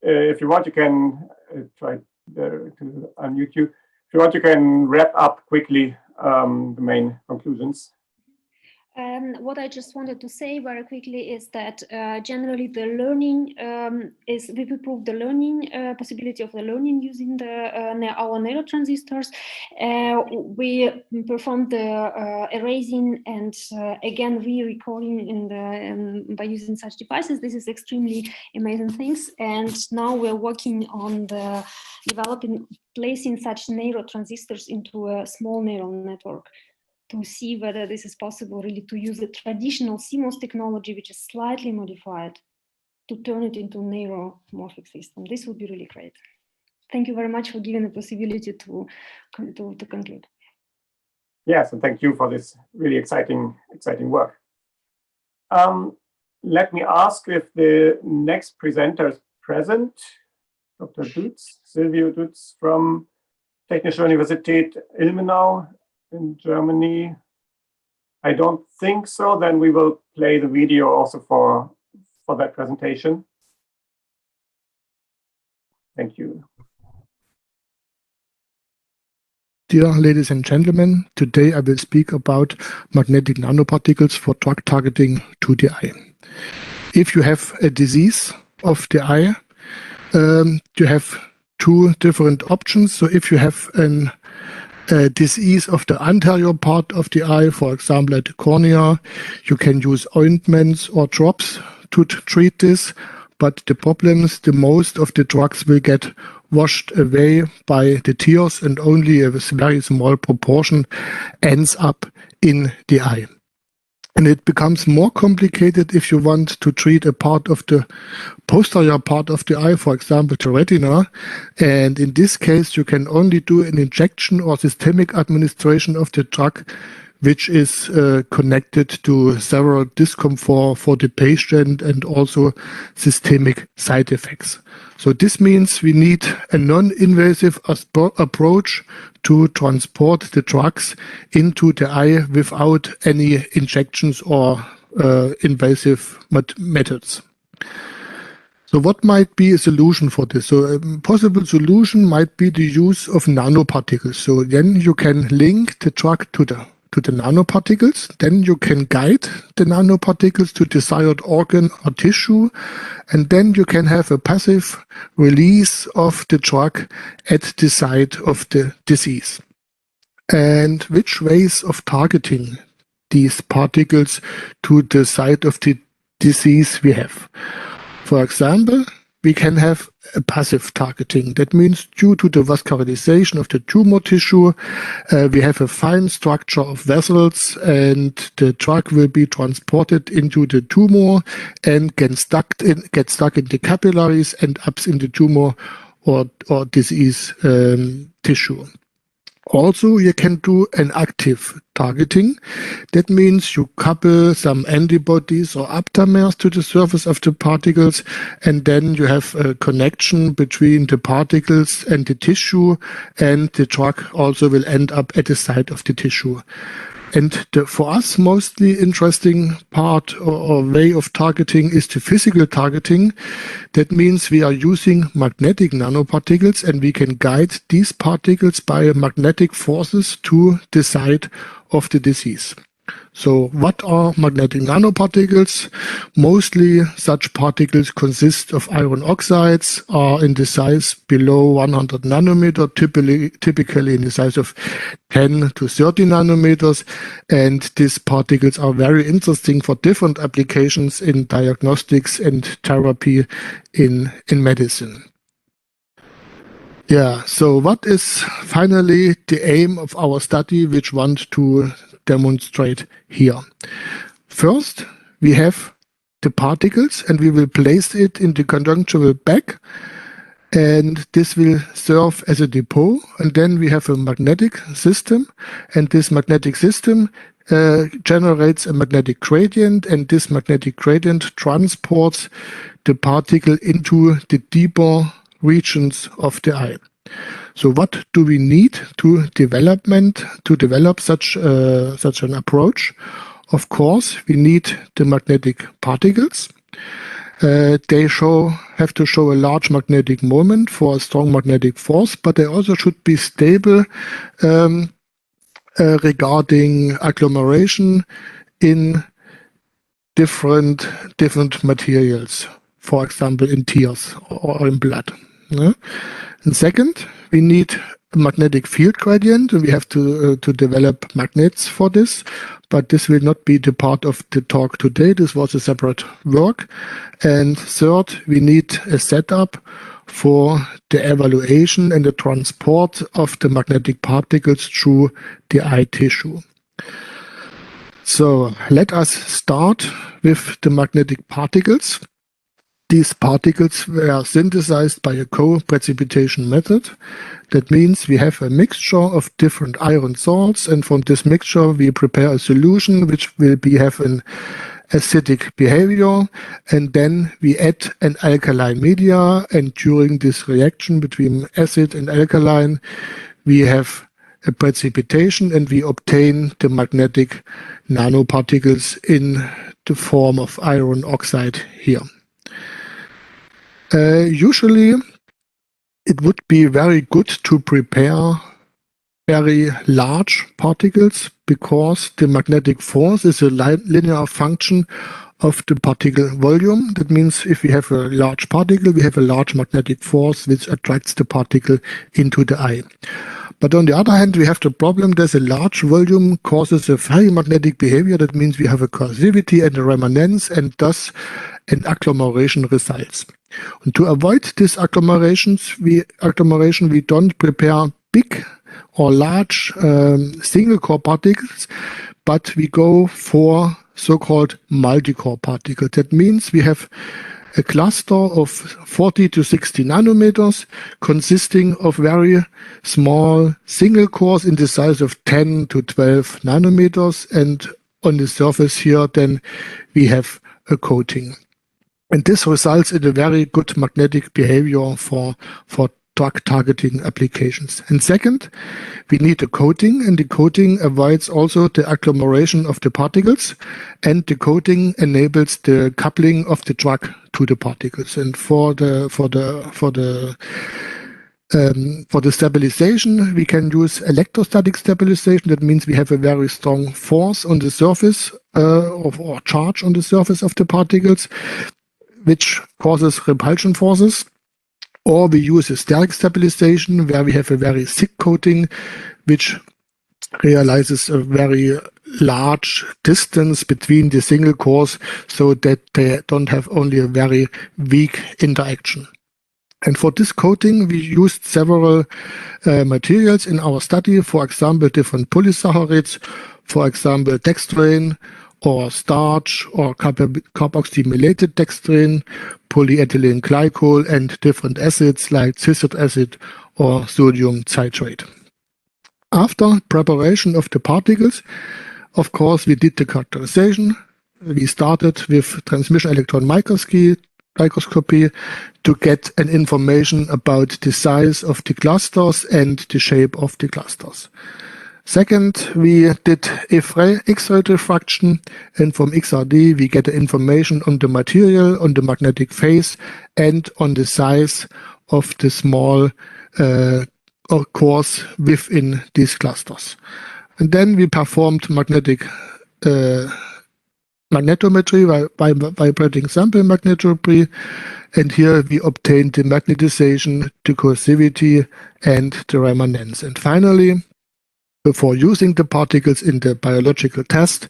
if you want, you can try to unmute you. If you want, you can wrap up quickly the main conclusions. What I just wanted to say very quickly is that generally the learning we prove the learning possibility of the learning using our nanotransistors. We performed the erasing and again re-recording by using such devices. This is extremely amazing things, and now we're working on placing such nanotransistors into a small neural network, to see whether this is possible really to use the traditional CMOS technology, which is slightly modified, to turn it into a neuromorphic system. This would be really great. Thank you very much for giving the possibility to conclude. Yes, and thank you for this really exciting work. Let me ask if the next presenter is present. Dr. Dutz, Silvio Dutz from Technische Universität Ilmenau in Germany. I don't think so. Then we will play the video also for that presentation. Thank you. Dear ladies and gentlemen, today I will speak about magnetic nanoparticles for drug targeting to the eye. If you have a disease of the eye, you have two different options. So if you have a disease of the anterior part of the eye, for example at the cornea, you can use ointments or drops to treat this. But the problem is the most of the drugs will get washed away by the tears, and only a very small proportion ends up in the eye. And it becomes more complicated if you want to treat a part of the posterior part of the eye, for example, the retina. And in this case, you can only do an injection or systemic administration of the drug, which is connected to several discomfort for the patient and also systemic side effects. So this means we need a non-invasive approach to transport the drugs into the eye without any injections or invasive methods. So what might be a solution for this? So a possible solution might be the use of nanoparticles. So then you can link the drug to the nanoparticles. Then you can guide the nanoparticles to desired organ or tissue. And then you can have a passive release of the drug at the site of the disease. And which ways of targeting these particles to the site of the disease we have? For example, we can have a passive targeting. That means due to the vascularization of the tumor tissue, we have a fine structure of vessels, and the drug will be transported into the tumor and get stuck in the capillaries and up in the tumor or disease tissue. Also, you can do an active targeting. That means you couple some antibodies or aptamers to the surface of the particles, and then you have a connection between the particles and the tissue, and the drug also will end up at the site of the tissue. And for us, mostly interesting part or way of targeting is the physical targeting. That means we are using magnetic nanoparticles, and we can guide these particles by magnetic forces to the site of the disease. So what are magnetic nanoparticles? Mostly such particles consist of iron oxides, are in the size below 100 nanometer, typically in the size of 10 to 30 nanometers. And these particles are very interesting for different applications in diagnostics and therapy in medicine. Yeah, so what is finally the aim of our study, which we want to demonstrate here? First, we have the particles and we will place it in the conjunctival bag, and this will serve as a depot. And then we have a magnetic system, and this magnetic system generates a magnetic gradient, and this magnetic gradient transports the particle into the deeper regions of the eye. So what do we need to develop such an approach? Of course, we need the magnetic particles. They have to show a large magnetic moment for a strong magnetic force, but they also should be stable regarding agglomeration in different materials, for example, in tears or in blood. Yeah? And second, we need a magnetic field gradient, and we have to develop magnets for this, but this will not be the part of the talk today. This was a separate work. And third, we need a setup for the evaluation and the transport of the magnetic particles through the eye tissue. So let us start with the magnetic particles. These particles were synthesized by a co-precipitation method. That means we have a mixture of different iron salts, and from this mixture we prepare a solution which will have an acidic behavior, and then we add an alkaline media, and during this reaction between acid and alkaline we have a precipitation and we obtain the magnetic nanoparticles in the form of iron oxide here. Usually it would be very good to prepare very large particles because the magnetic force is a linear function of the particle volume. That means if we have a large particle, we have a large magnetic force which attracts the particle into the eye. But on the other hand, we have the problem that a large volume causes a very magnetic behavior. That means we have a coercivity and a remanence, and thus an agglomeration results. And to avoid this agglomeration, we don't prepare big or large single core particles, but we go for so-called multi-core particles. That means we have a cluster of 40 to 60 nanometers consisting of very small single cores in the size of 10 to 12 nanometers. And on the surface here, then we have a coating. And this results in a very good magnetic behavior for drug targeting applications. And second, we need a coating, and the coating avoids also the agglomeration of the particles, and the coating enables the coupling of the drug to the particles. And for the stabilization, we can use electrostatic stabilization. That means we have a very strong force on the surface or charge on the surface of the particles, which causes repulsion forces. Or we use a steric stabilization where we have a very thick coating, which realizes a very large distance between the single cores so that they don't have only a very weak interaction. And for this coating, we used several materials in our study, for example, different polysaccharides, for example, dextrane, or starch, or carboxylated dextrine, polyethylene glycol, and different acids like citric acid or sodium citrate. After preparation of the particles, of course, we did the characterization. We started with transmission electron microscopy to get an information about the size of the clusters and the shape of the clusters. Second, we did X-ray diffraction, and from XRD we get the information on the material, on the magnetic phase, and on the size of the small cores within these clusters. And then we performed magnetic magnetometry, vibrating sample magnetometry, and here we obtained the magnetization, the coercivity, and the remanence. And finally, before using the particles in the biological test,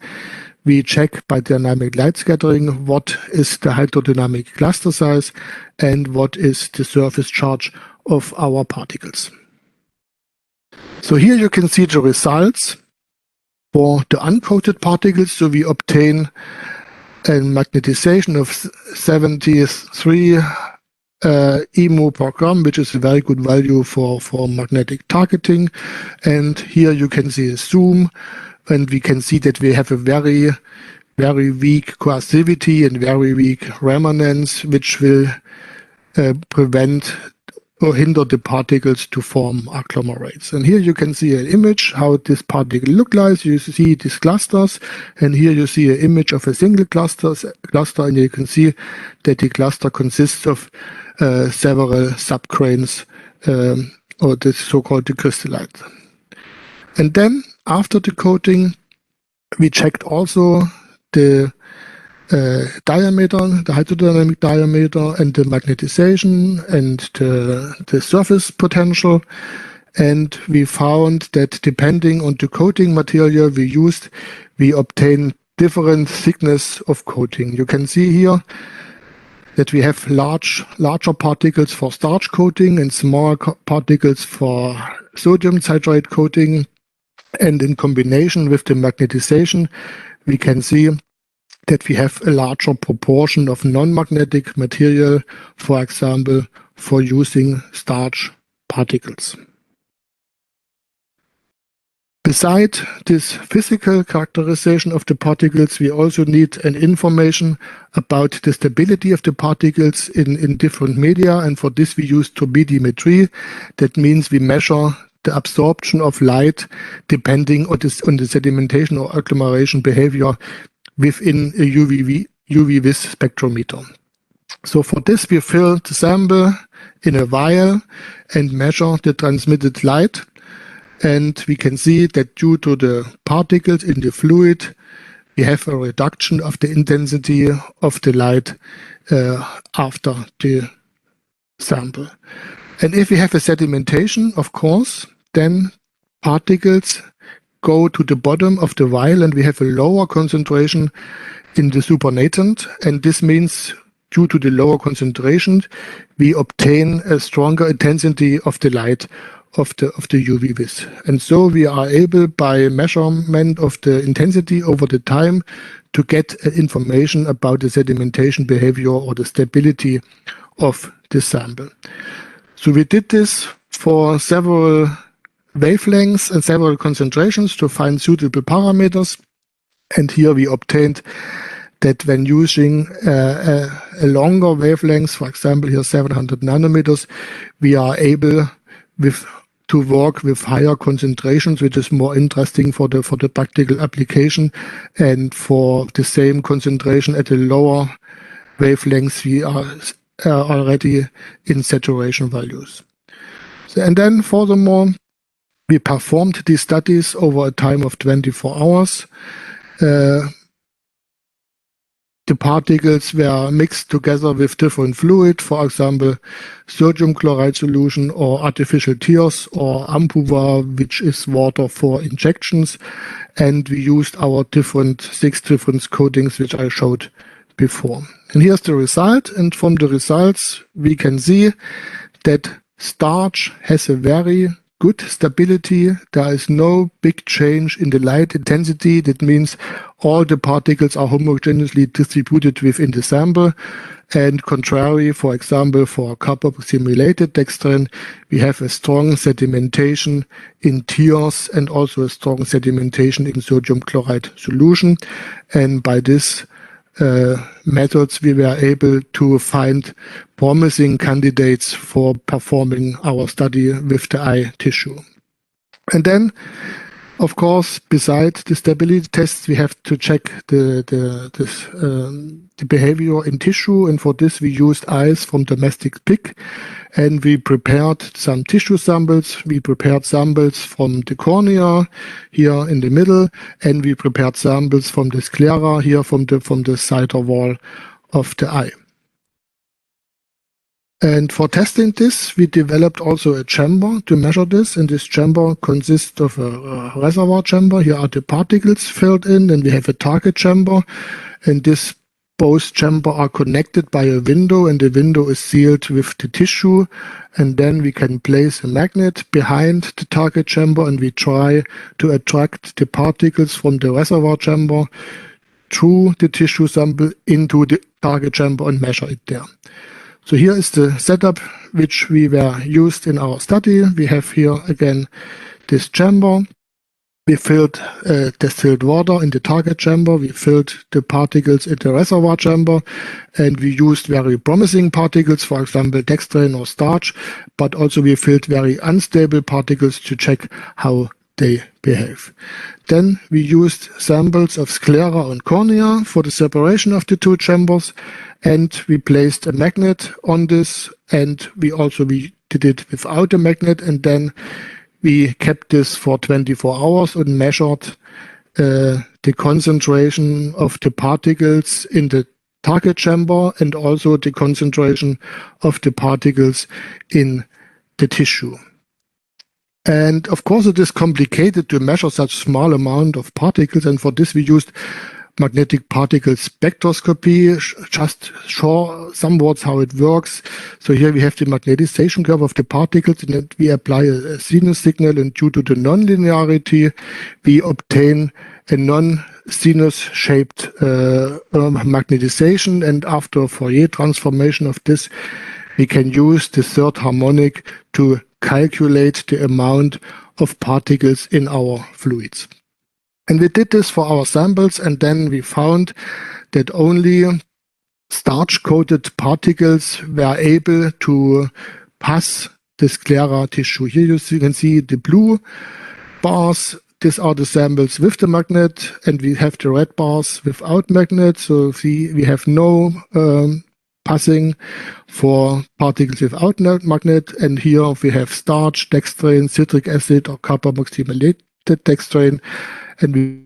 we check by dynamic light scattering what is the hydrodynamic cluster size and what is the surface charge of our particles. So here you can see the results for the uncoated particles. So we obtain a magnetization of 73 EMU per gram, which is a very good value for magnetic targeting. And here you can see a zoom, and we can see that we have a very, very weak coercivity and very weak remanence, which will prevent or hinder the particles to form agglomerates. And here you can see an image how this particle look like. You see these clusters, and here you see an image of a single cluster, and you can see that the cluster consists of several subgrains, or the so-called crystallites. And then after the coating, we checked also the diameter, the hydrodynamic diameter, and the magnetization and the surface potential. And we found that depending on the coating material we used, we obtain different thickness of coating. You can see here that we have larger particles for starch coating and smaller particles for sodium citrate coating. And in combination with the magnetization, we can see that we have a larger proportion of non-magnetic material, for example, for using starch particles. Beside this physical characterization of the particles, we also need an information about the stability of the particles in different media, and for this we use turbidimetry. That means we measure the absorption of light depending on the sedimentation or agglomeration behavior within a UV-Vis spectrometer. So for this, we fill the sample in a vial and measure the transmitted light. And we can see that due to the particles in the fluid, we have a reduction of the intensity of the light after the sample. And if we have a sedimentation, of course, then particles go to the bottom of the vial and we have a lower concentration in the supernatant. And this means due to the lower concentration, we obtain a stronger intensity of the light of the UV-Vis. And so we are able, by measurement of the intensity over the time, to get information about the sedimentation behavior or the stability of the sample. So we did this for several wavelengths and several concentrations to find suitable parameters. And here we obtained that when using a longer wavelength, for example, here 700 nanometers, we are able to work with higher concentrations, which is more interesting for the practical application. And for the same concentration at a lower wavelengths, we are already in saturation values. So, and then furthermore, we performed these studies over a time of 24 hours. The particles were mixed together with different fluid, for example, sodium chloride solution or artificial tears or ampuva, which is water for injections. And we used our 6 different coatings, which I showed before. And here's the result. And from the results, we can see that starch has a very good stability. There is no big change in the light intensity. That means all the particles are homogeneously distributed within the sample. And contrary, for example, for carboxylated dextran, we have a strong sedimentation in tears and also a strong sedimentation in sodium chloride solution. And by this methods, we were able to find promising candidates for performing our study with the eye tissue. And then Of course, besides the stability tests, we have to check the behavior in tissue, and for this we used eyes from domestic pig, and we prepared some tissue samples. We prepared samples from the cornea here in the middle, and we prepared samples from the sclera here from the cider wall of the eye. And for testing this, we developed also a chamber to measure this. And this chamber consists of a reservoir chamber. Here are the particles filled in, and we have a target chamber. And this both chambers are connected by a window, and the window is sealed with the tissue. And then we can place a magnet behind the target chamber, and we try to attract the particles from the reservoir chamber through the tissue sample into the target chamber and measure it there. So here is the setup which we were used in our study. We have here again this chamber. We filled distilled water in the target chamber. We filled the particles in the reservoir chamber, and we used very promising particles, for example, dextrane or starch, but also we filled very unstable particles to check how they behave. Then we used samples of sclera and cornea for the separation of the two chambers, and we placed a magnet on this, and we did it without a magnet, and then we kept this for 24 hours and measured the concentration of the particles in the target chamber and also the concentration of the particles in the tissue. And of course, it is complicated to measure such small amount of particles, and for this we used magnetic particle spectroscopy. Just show some words how it works. So here we have the magnetization curve of the particles, and then we apply a sinus signal, and due to the nonlinearity, we obtain a non-sinus shaped magnetization, and after Fourier transformation of this, we can use the third harmonic to calculate the amount of particles in our fluids. And we did this for our samples, and then we found that only starch-coated particles were able to pass the sclera tissue. Here you can see the blue bars. These are the samples with the magnet, and we have the red bars without magnet. So we have no passing for particles without magnet, and here we have starch, dextrane, citric acid, or carboxylated dextrane, and we.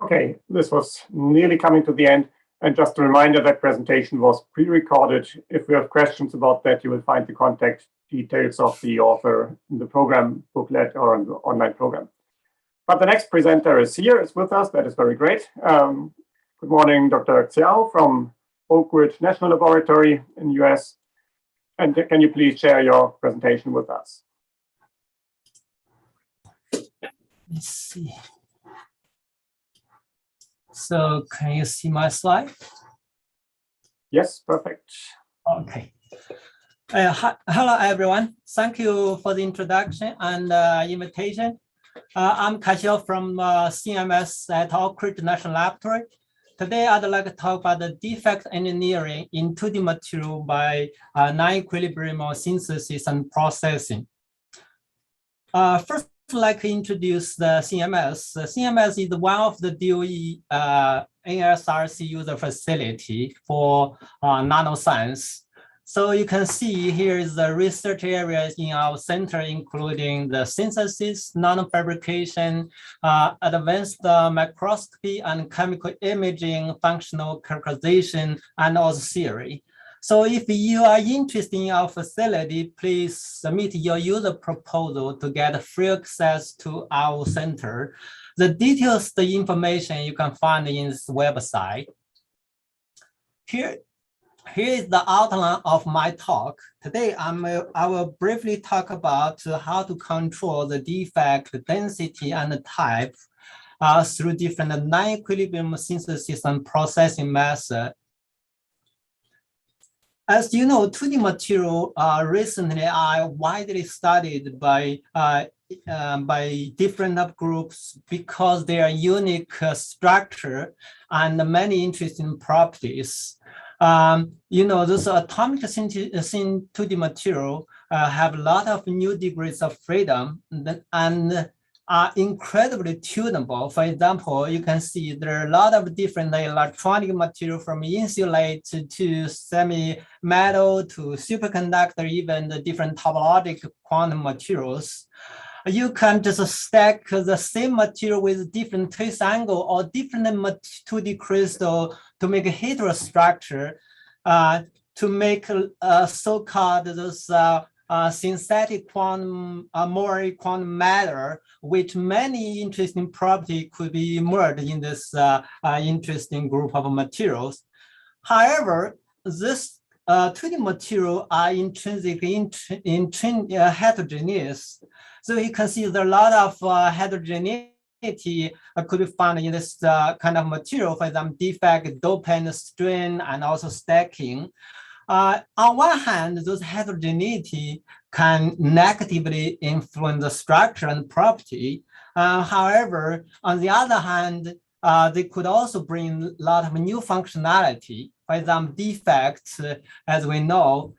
Okay, this was nearly coming to the end, and just a reminder that presentation was pre-recorded. If you have questions about that, you will find the contact details of the author in the program booklet or in the online program. But the next presenter is with us. That is very great. Good morning, Dr. Xiao from Oakwood National Laboratory in the US. And can you please share your presentation with us? Let's see. So can you see my slide? Yes, perfect. Okay. Hello, everyone. Thank you for the introduction and invitation. I'm Kaixiao from CMS at Oakwood National Laboratory. Today, I'd like to talk about the defect engineering in 2D material by non-equilibrium synthesis and processing. First, I'd like to introduce the CMS. The CMS is one of the DOE NSRC user facility for nanoscience. So you can see here is the research areas in our center, including the synthesis, nanofabrication, advanced microscopy, and chemical imaging, functional characterization, and also theory. So if you are interested in our facility, please submit your user proposal to get free access to our center. The details, the information you can find in this website. Here is the outline of my talk. Today, I will briefly talk about how to control the defect density and the type through different non-equilibrium synthesis and processing methods. As you know, 2D material recently are widely studied by different groups because they are unique structure and many interesting properties. You know, those atomic 2D material have a lot of new degrees of freedom and are incredibly tunable. For example, you can see there are a lot of different electronic material from insulate to semi-metal to superconductor, even the different topologic quantum materials. You can just stack the same material with different trace angle or different 2D crystal to make a heterostructure, to make so-called those synthetic quantum, Mori quantum matter, which many interesting property could be emerged in this interesting group of materials. However, this 2D material are intrinsically heterogeneous. So you can see there are a lot of heterogeneity could be found in this kind of material, for example, defect, dopant, strain, and also stacking. On one hand, those heterogeneity can negatively influence the structure and property. However, on the other hand, they could also bring a lot of new functionality. For example, defects, as we know,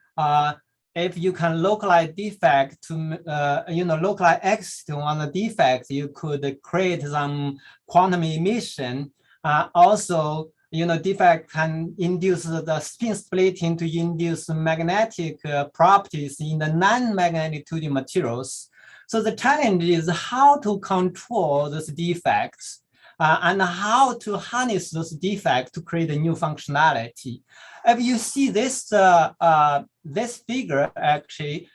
if you can localize defect to, localize exciton on the defect, you could create some quantum emission. Also, defect can induce the spin splitting to induce magnetic properties in the non-magnetic 2D materials. So the challenge is how to control those defects and how to harness those defects to create a new functionality. If you see this, this figure, actually,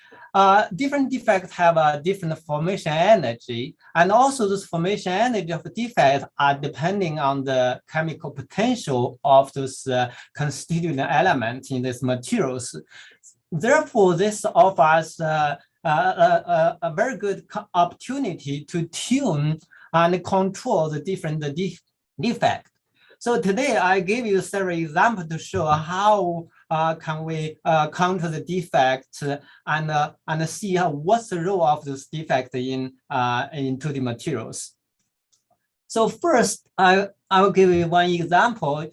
different defects have a different formation energy, and also this formation energy of defects are depending on the chemical potential of those constituent elements in these materials. Therefore, this offers a very good opportunity to tune and control the different defects. So today I give you several examples to show how can we counter the defect and see what's the role of this defect in 2D materials. So first, I will give you one example.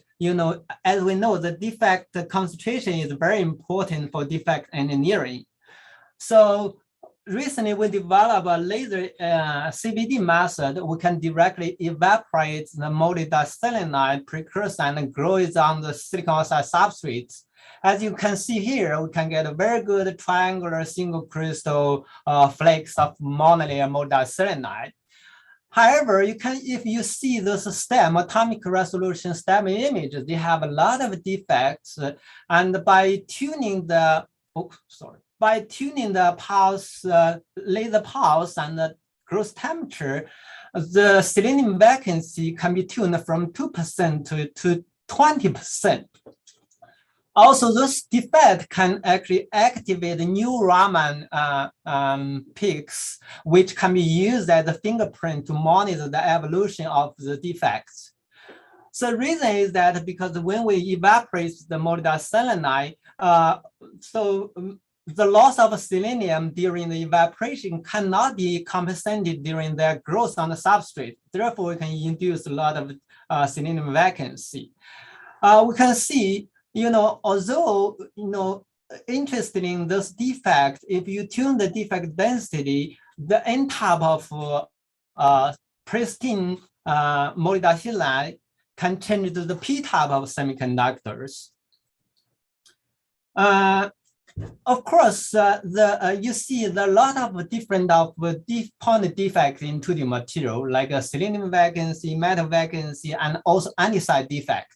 As we know, the defect concentration is very important for defect engineering. So recently, we developed a laser CVD method. We can directly evaporate the molybdenum precursor and grow it on the silicon oxide substrates. As you can see here, we can get a very good triangular single crystal flakes of monolayer molybdenum. However, if you see those STEM, atomic resolution STEM images, they have a lot of defects. And by tuning the, pulse, laser pulse and the gross temperature, the selenium vacancy can be tuned from 2% to 20%. Also, this defect can actually activate new Raman peaks, which can be used as a fingerprint to monitor the evolution of the defects. So the reason is that because when we evaporate the molybdenum, the loss of selenium during the evaporation cannot be compensated during their growth on the substrate. Therefore, we can induce a lot of selenium vacancy. We can see, although, interested in this defect, if you tune the defect density, the N type of pristine molybdenum can change to the P type of semiconductors. Of course, you see a lot of different point defects in 2D material, like a selenium vacancy, metal vacancy, and also andesite defect.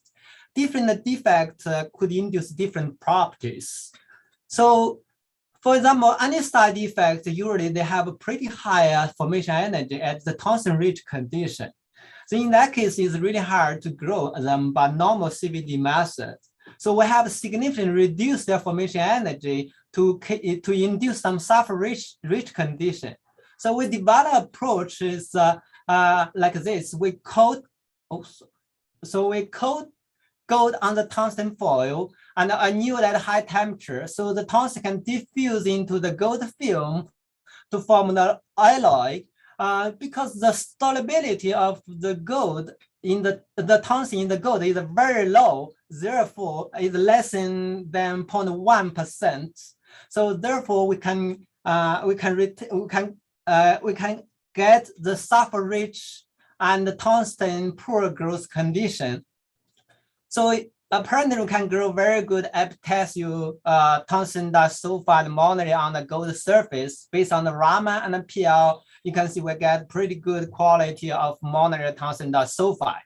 Different defects could induce different properties. So, for example, andesite defects, usually they have a pretty high formation energy at the tungsten-rich condition. So in that case, it's really hard to grow them by normal CVD methods. So we have significantly reduced their formation energy to induce some sulfur-rich condition. So we develop approaches like this. We coat, gold on the tungsten foil and anneal at high temperature, so the tungsten can diffuse into the gold film to form the alloy. Because the solubility of the gold in the tungsten in the gold is very low, therefore is less than 0.1%. So therefore, we can get the sulfur-rich and tungsten poor growth condition. So apparently, we can grow very good epitaxial tungsten disulfide monomer on the gold surface based on the Raman and the PL. You can see we get pretty good quality of monomer tungsten disulfide.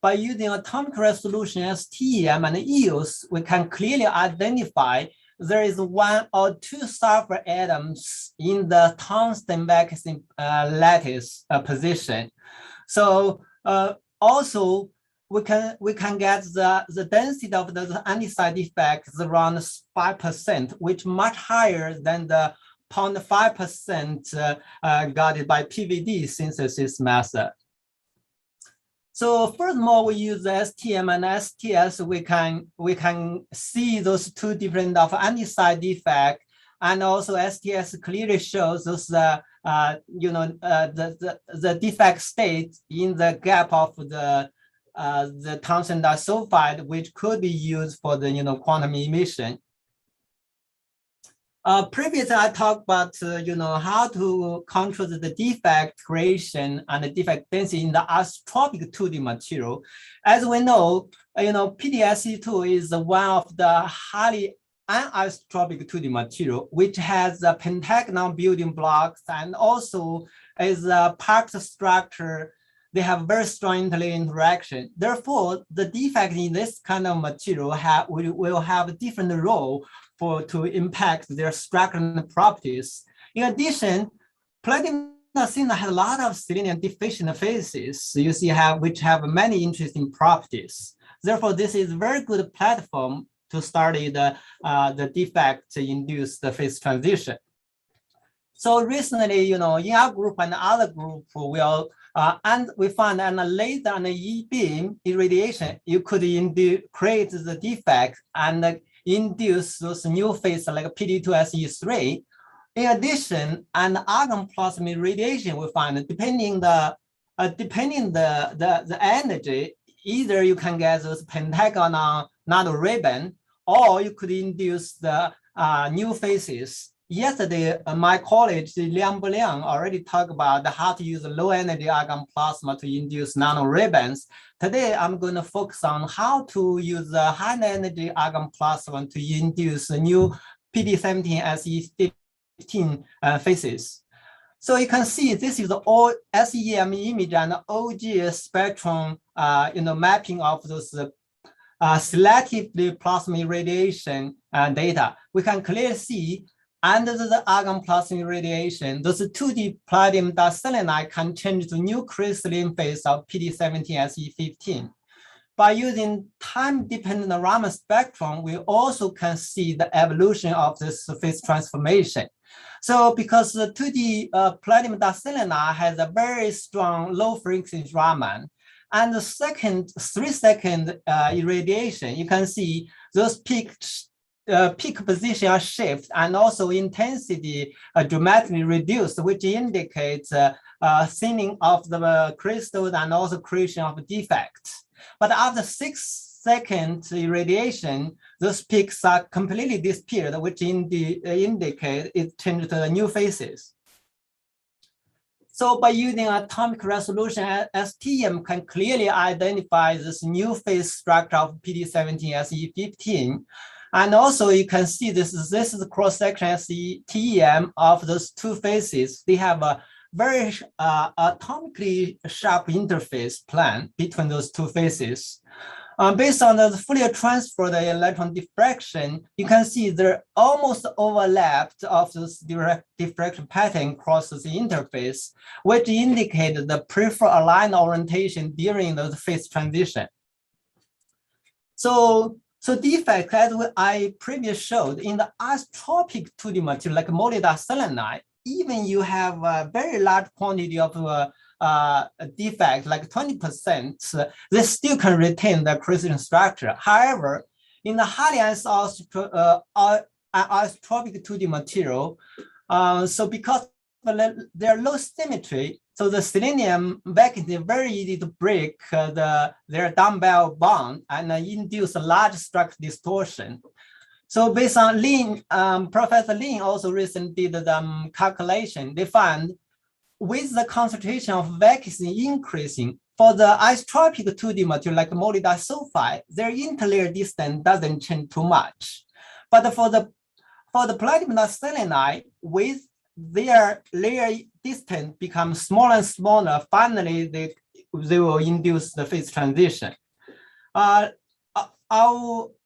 By using atomic resolution STEM and EOS, we can clearly identify there is 1 or 2 sulfur atoms in the tungsten vacuum lattice position. So also we can get the density of the andesite effects around 5%, which much higher than the 0.5% got by PVD synthesis method. So furthermore, we use the STM and STS. We can see those 2 different of andesite defect, and also STS clearly shows those the defect state in the gap of the tungsten disulfide, which could be used for the quantum emission. Previously, I talked about how to control the defect creation and the defect density in the isotropic 2D material. As we know, PDSE2 is one of the highly anisotropic 2D material, which has a pentagonal building blocks and also is a packed structure. They have very strong interlayer interaction. Therefore, the defect in this kind of material will have a different role to impact their structural properties. In addition, platinum dacena has a lot of selenium deficient phases, you see which have many interesting properties. Therefore, this is a very good platform to study the defect-induced phase transition. So recently, in our group and other group, we found that a laser and a E-beam irradiation, you could create the defect and induce those new phases like PD2SE3. In addition, an argon plasma radiation, we find depending the energy, either you can get those pentagonal nanoribbon, or you could induce the new phases. Yesterday, my colleague Liang Buliang already talked about how to use low energy argon plasma to induce nanoribbons. Today, I'm going to focus on how to use the high energy argon plasma to induce new PD17SE15 phases. So you can see this is all SEM image and OG spectrum, mapping of those selectively plasma irradiation data. We can clearly see under the argon plasma irradiation, those 2D platinum diselenide can change to new crystalline phase of PD17SE15. By using time-dependent Raman spectrum, we also can see the evolution of this phase transformation. So because the 2D platinum diselenide has a very strong low frequency Raman, and the 3-second irradiation, you can see those peak position shift and also intensity dramatically reduced, which indicates thinning of the crystals and also creation of defects. But after 6 seconds irradiation, those peaks are completely disappeared, which indicate it changed to new phases. So by using atomic resolution, STM can clearly identify this new phase structure of PD17SE15. And also you can see this is the cross-section STEM of those 2 phases. They have a very atomically sharp interface plan between those 2 phases. Based on the Fourier transfer, the electron diffraction, you can see they're almost overlapped of this direct diffraction pattern crosses the interface, which indicated the preferred aligned orientation during the phase transition. So defect, as I previously showed, in the isotropic 2D material like molybdenum, even you have a very large quantity of defect, like 20%, they still can retain the crystalline structure. However, in the highly isotropic 2D material, so because they're low symmetry, so the selenium vacuum is very easy to break their dumbbell bond and induce a large structure distortion. So based on Lin, Professor Lin also recently did the calculation. They found with the concentration of vaccine increasing for the isotropic 2D material like molybdenum, their interlayer distance doesn't change too much. But for the platinum selenide, with their layer distance become smaller and smaller, finally they will induce the phase transition.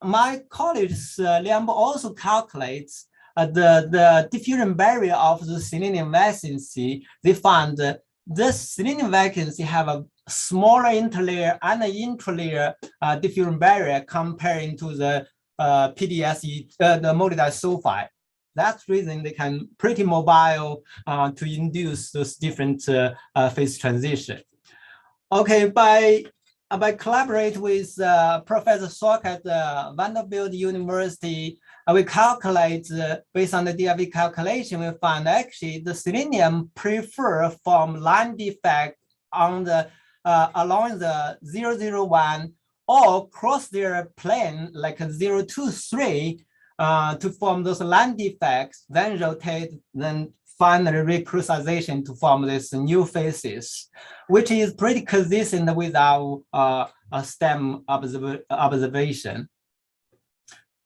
My colleagues, Liang also calculates the diffusion barrier of the selenium vacancy. They found this selenium vacancy have a smaller interlayer and an intralayer diffusion barrier comparing to the PDSE, the molybdenum. That's the reason they can pretty mobile to induce those different phase transition. Okay, by collaborate with Professor Sok at Vanderbilt University, we calculate based on the DFV calculation, we find actually the selenium prefer form line defect on the along the 001 or cross their plane like a 023 to form those line defects, then rotate, then finally recrystallization to form this new phases, which is pretty consistent with our STEM observation.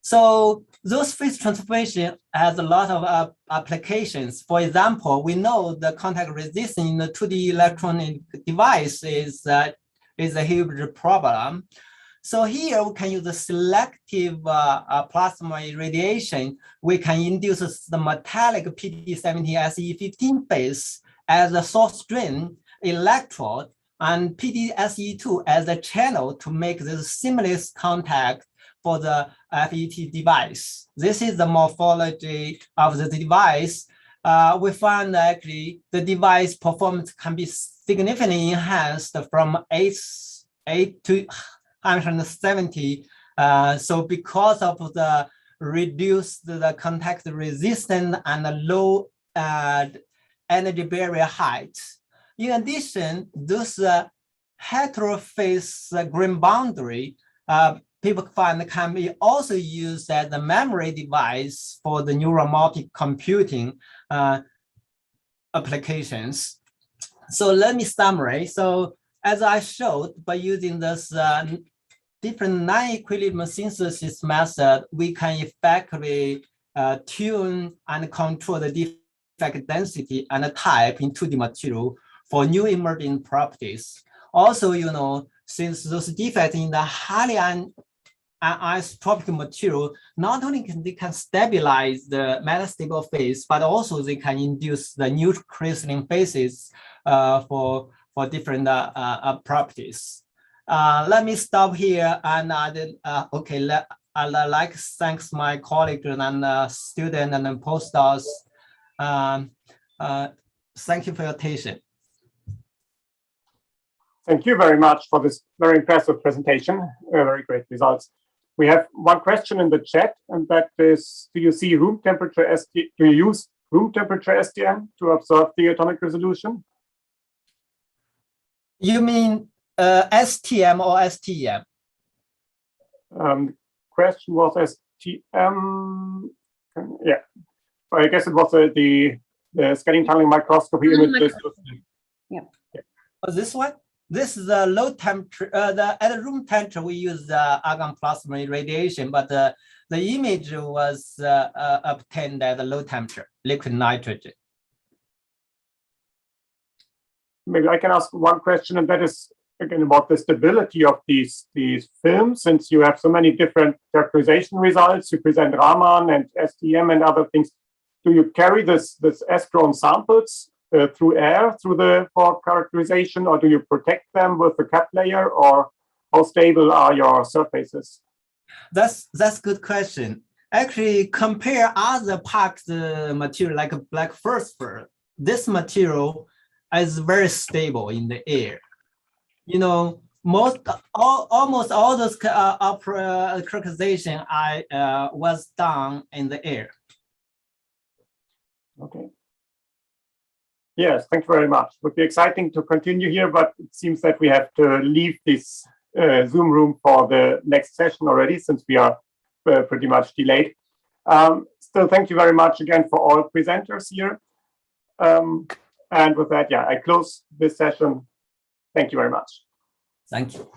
So those phase transformation has a lot of applications. For example, we know the contact resistance in the 2D electronic device is a huge problem. So here we can use a selective plasma irradiation. We can induce the metallic PD17SE15 phase as a source drain electrode and PDSE2 as a channel to make this seamless contact for the FET device. This is the morphology of the device. We find actually the device performance can be significantly enhanced from 8 to 170. So because of the reduced the contact resistance and the low energy barrier height. In addition, those heterophase grain boundary, people find can be also used as a memory device for the neuromorphic computing applications. So let me summarize. So as I showed, by using this different non-equilibrium synthesis method, we can effectively tune and control the defect density and the type in 2D material for new emerging properties. Also, you know, since those defects in the highly isotropic material, not only can they stabilize the metastable phase, but also they can induce the new crystalline phases for different properties. Let me stop here and okay. I'd like to thank my colleagues and students and postdocs. Thank you for your attention. Thank you very much for this very impressive presentation. Very great results. We have one question in the chat, and that is: do you see room temperature STM? Do you use room temperature STM to observe the atomic resolution? You mean STM or STEM? Question was STM. Yeah, I guess it was the scanning tunneling microscopy images. Yeah. Oh, this one? This is the low temperature. At room temperature, we use the argon plasma irradiation, but the image was obtained at the low temperature, liquid nitrogen. Maybe I can ask one question, and that is again about the stability of these films. Since you have so many different characterization results, you present Raman and STM and other things. Do you carry this S-grown samples through air for characterization, or do you protect them with the cap layer, or how stable are your surfaces? That's a good question. Actually, compare other packed material like a black phosphor. This material is very stable in the air. You know, almost all those characterization was done in the air. Okay. Yes, thank you very much. It would be exciting to continue here, but it seems that we have to leave this Zoom room for the next session already, since we are pretty much delayed. Still, thank you very much again for all presenters here. And with that, yeah, I close this session. Thank you very much. Thank you.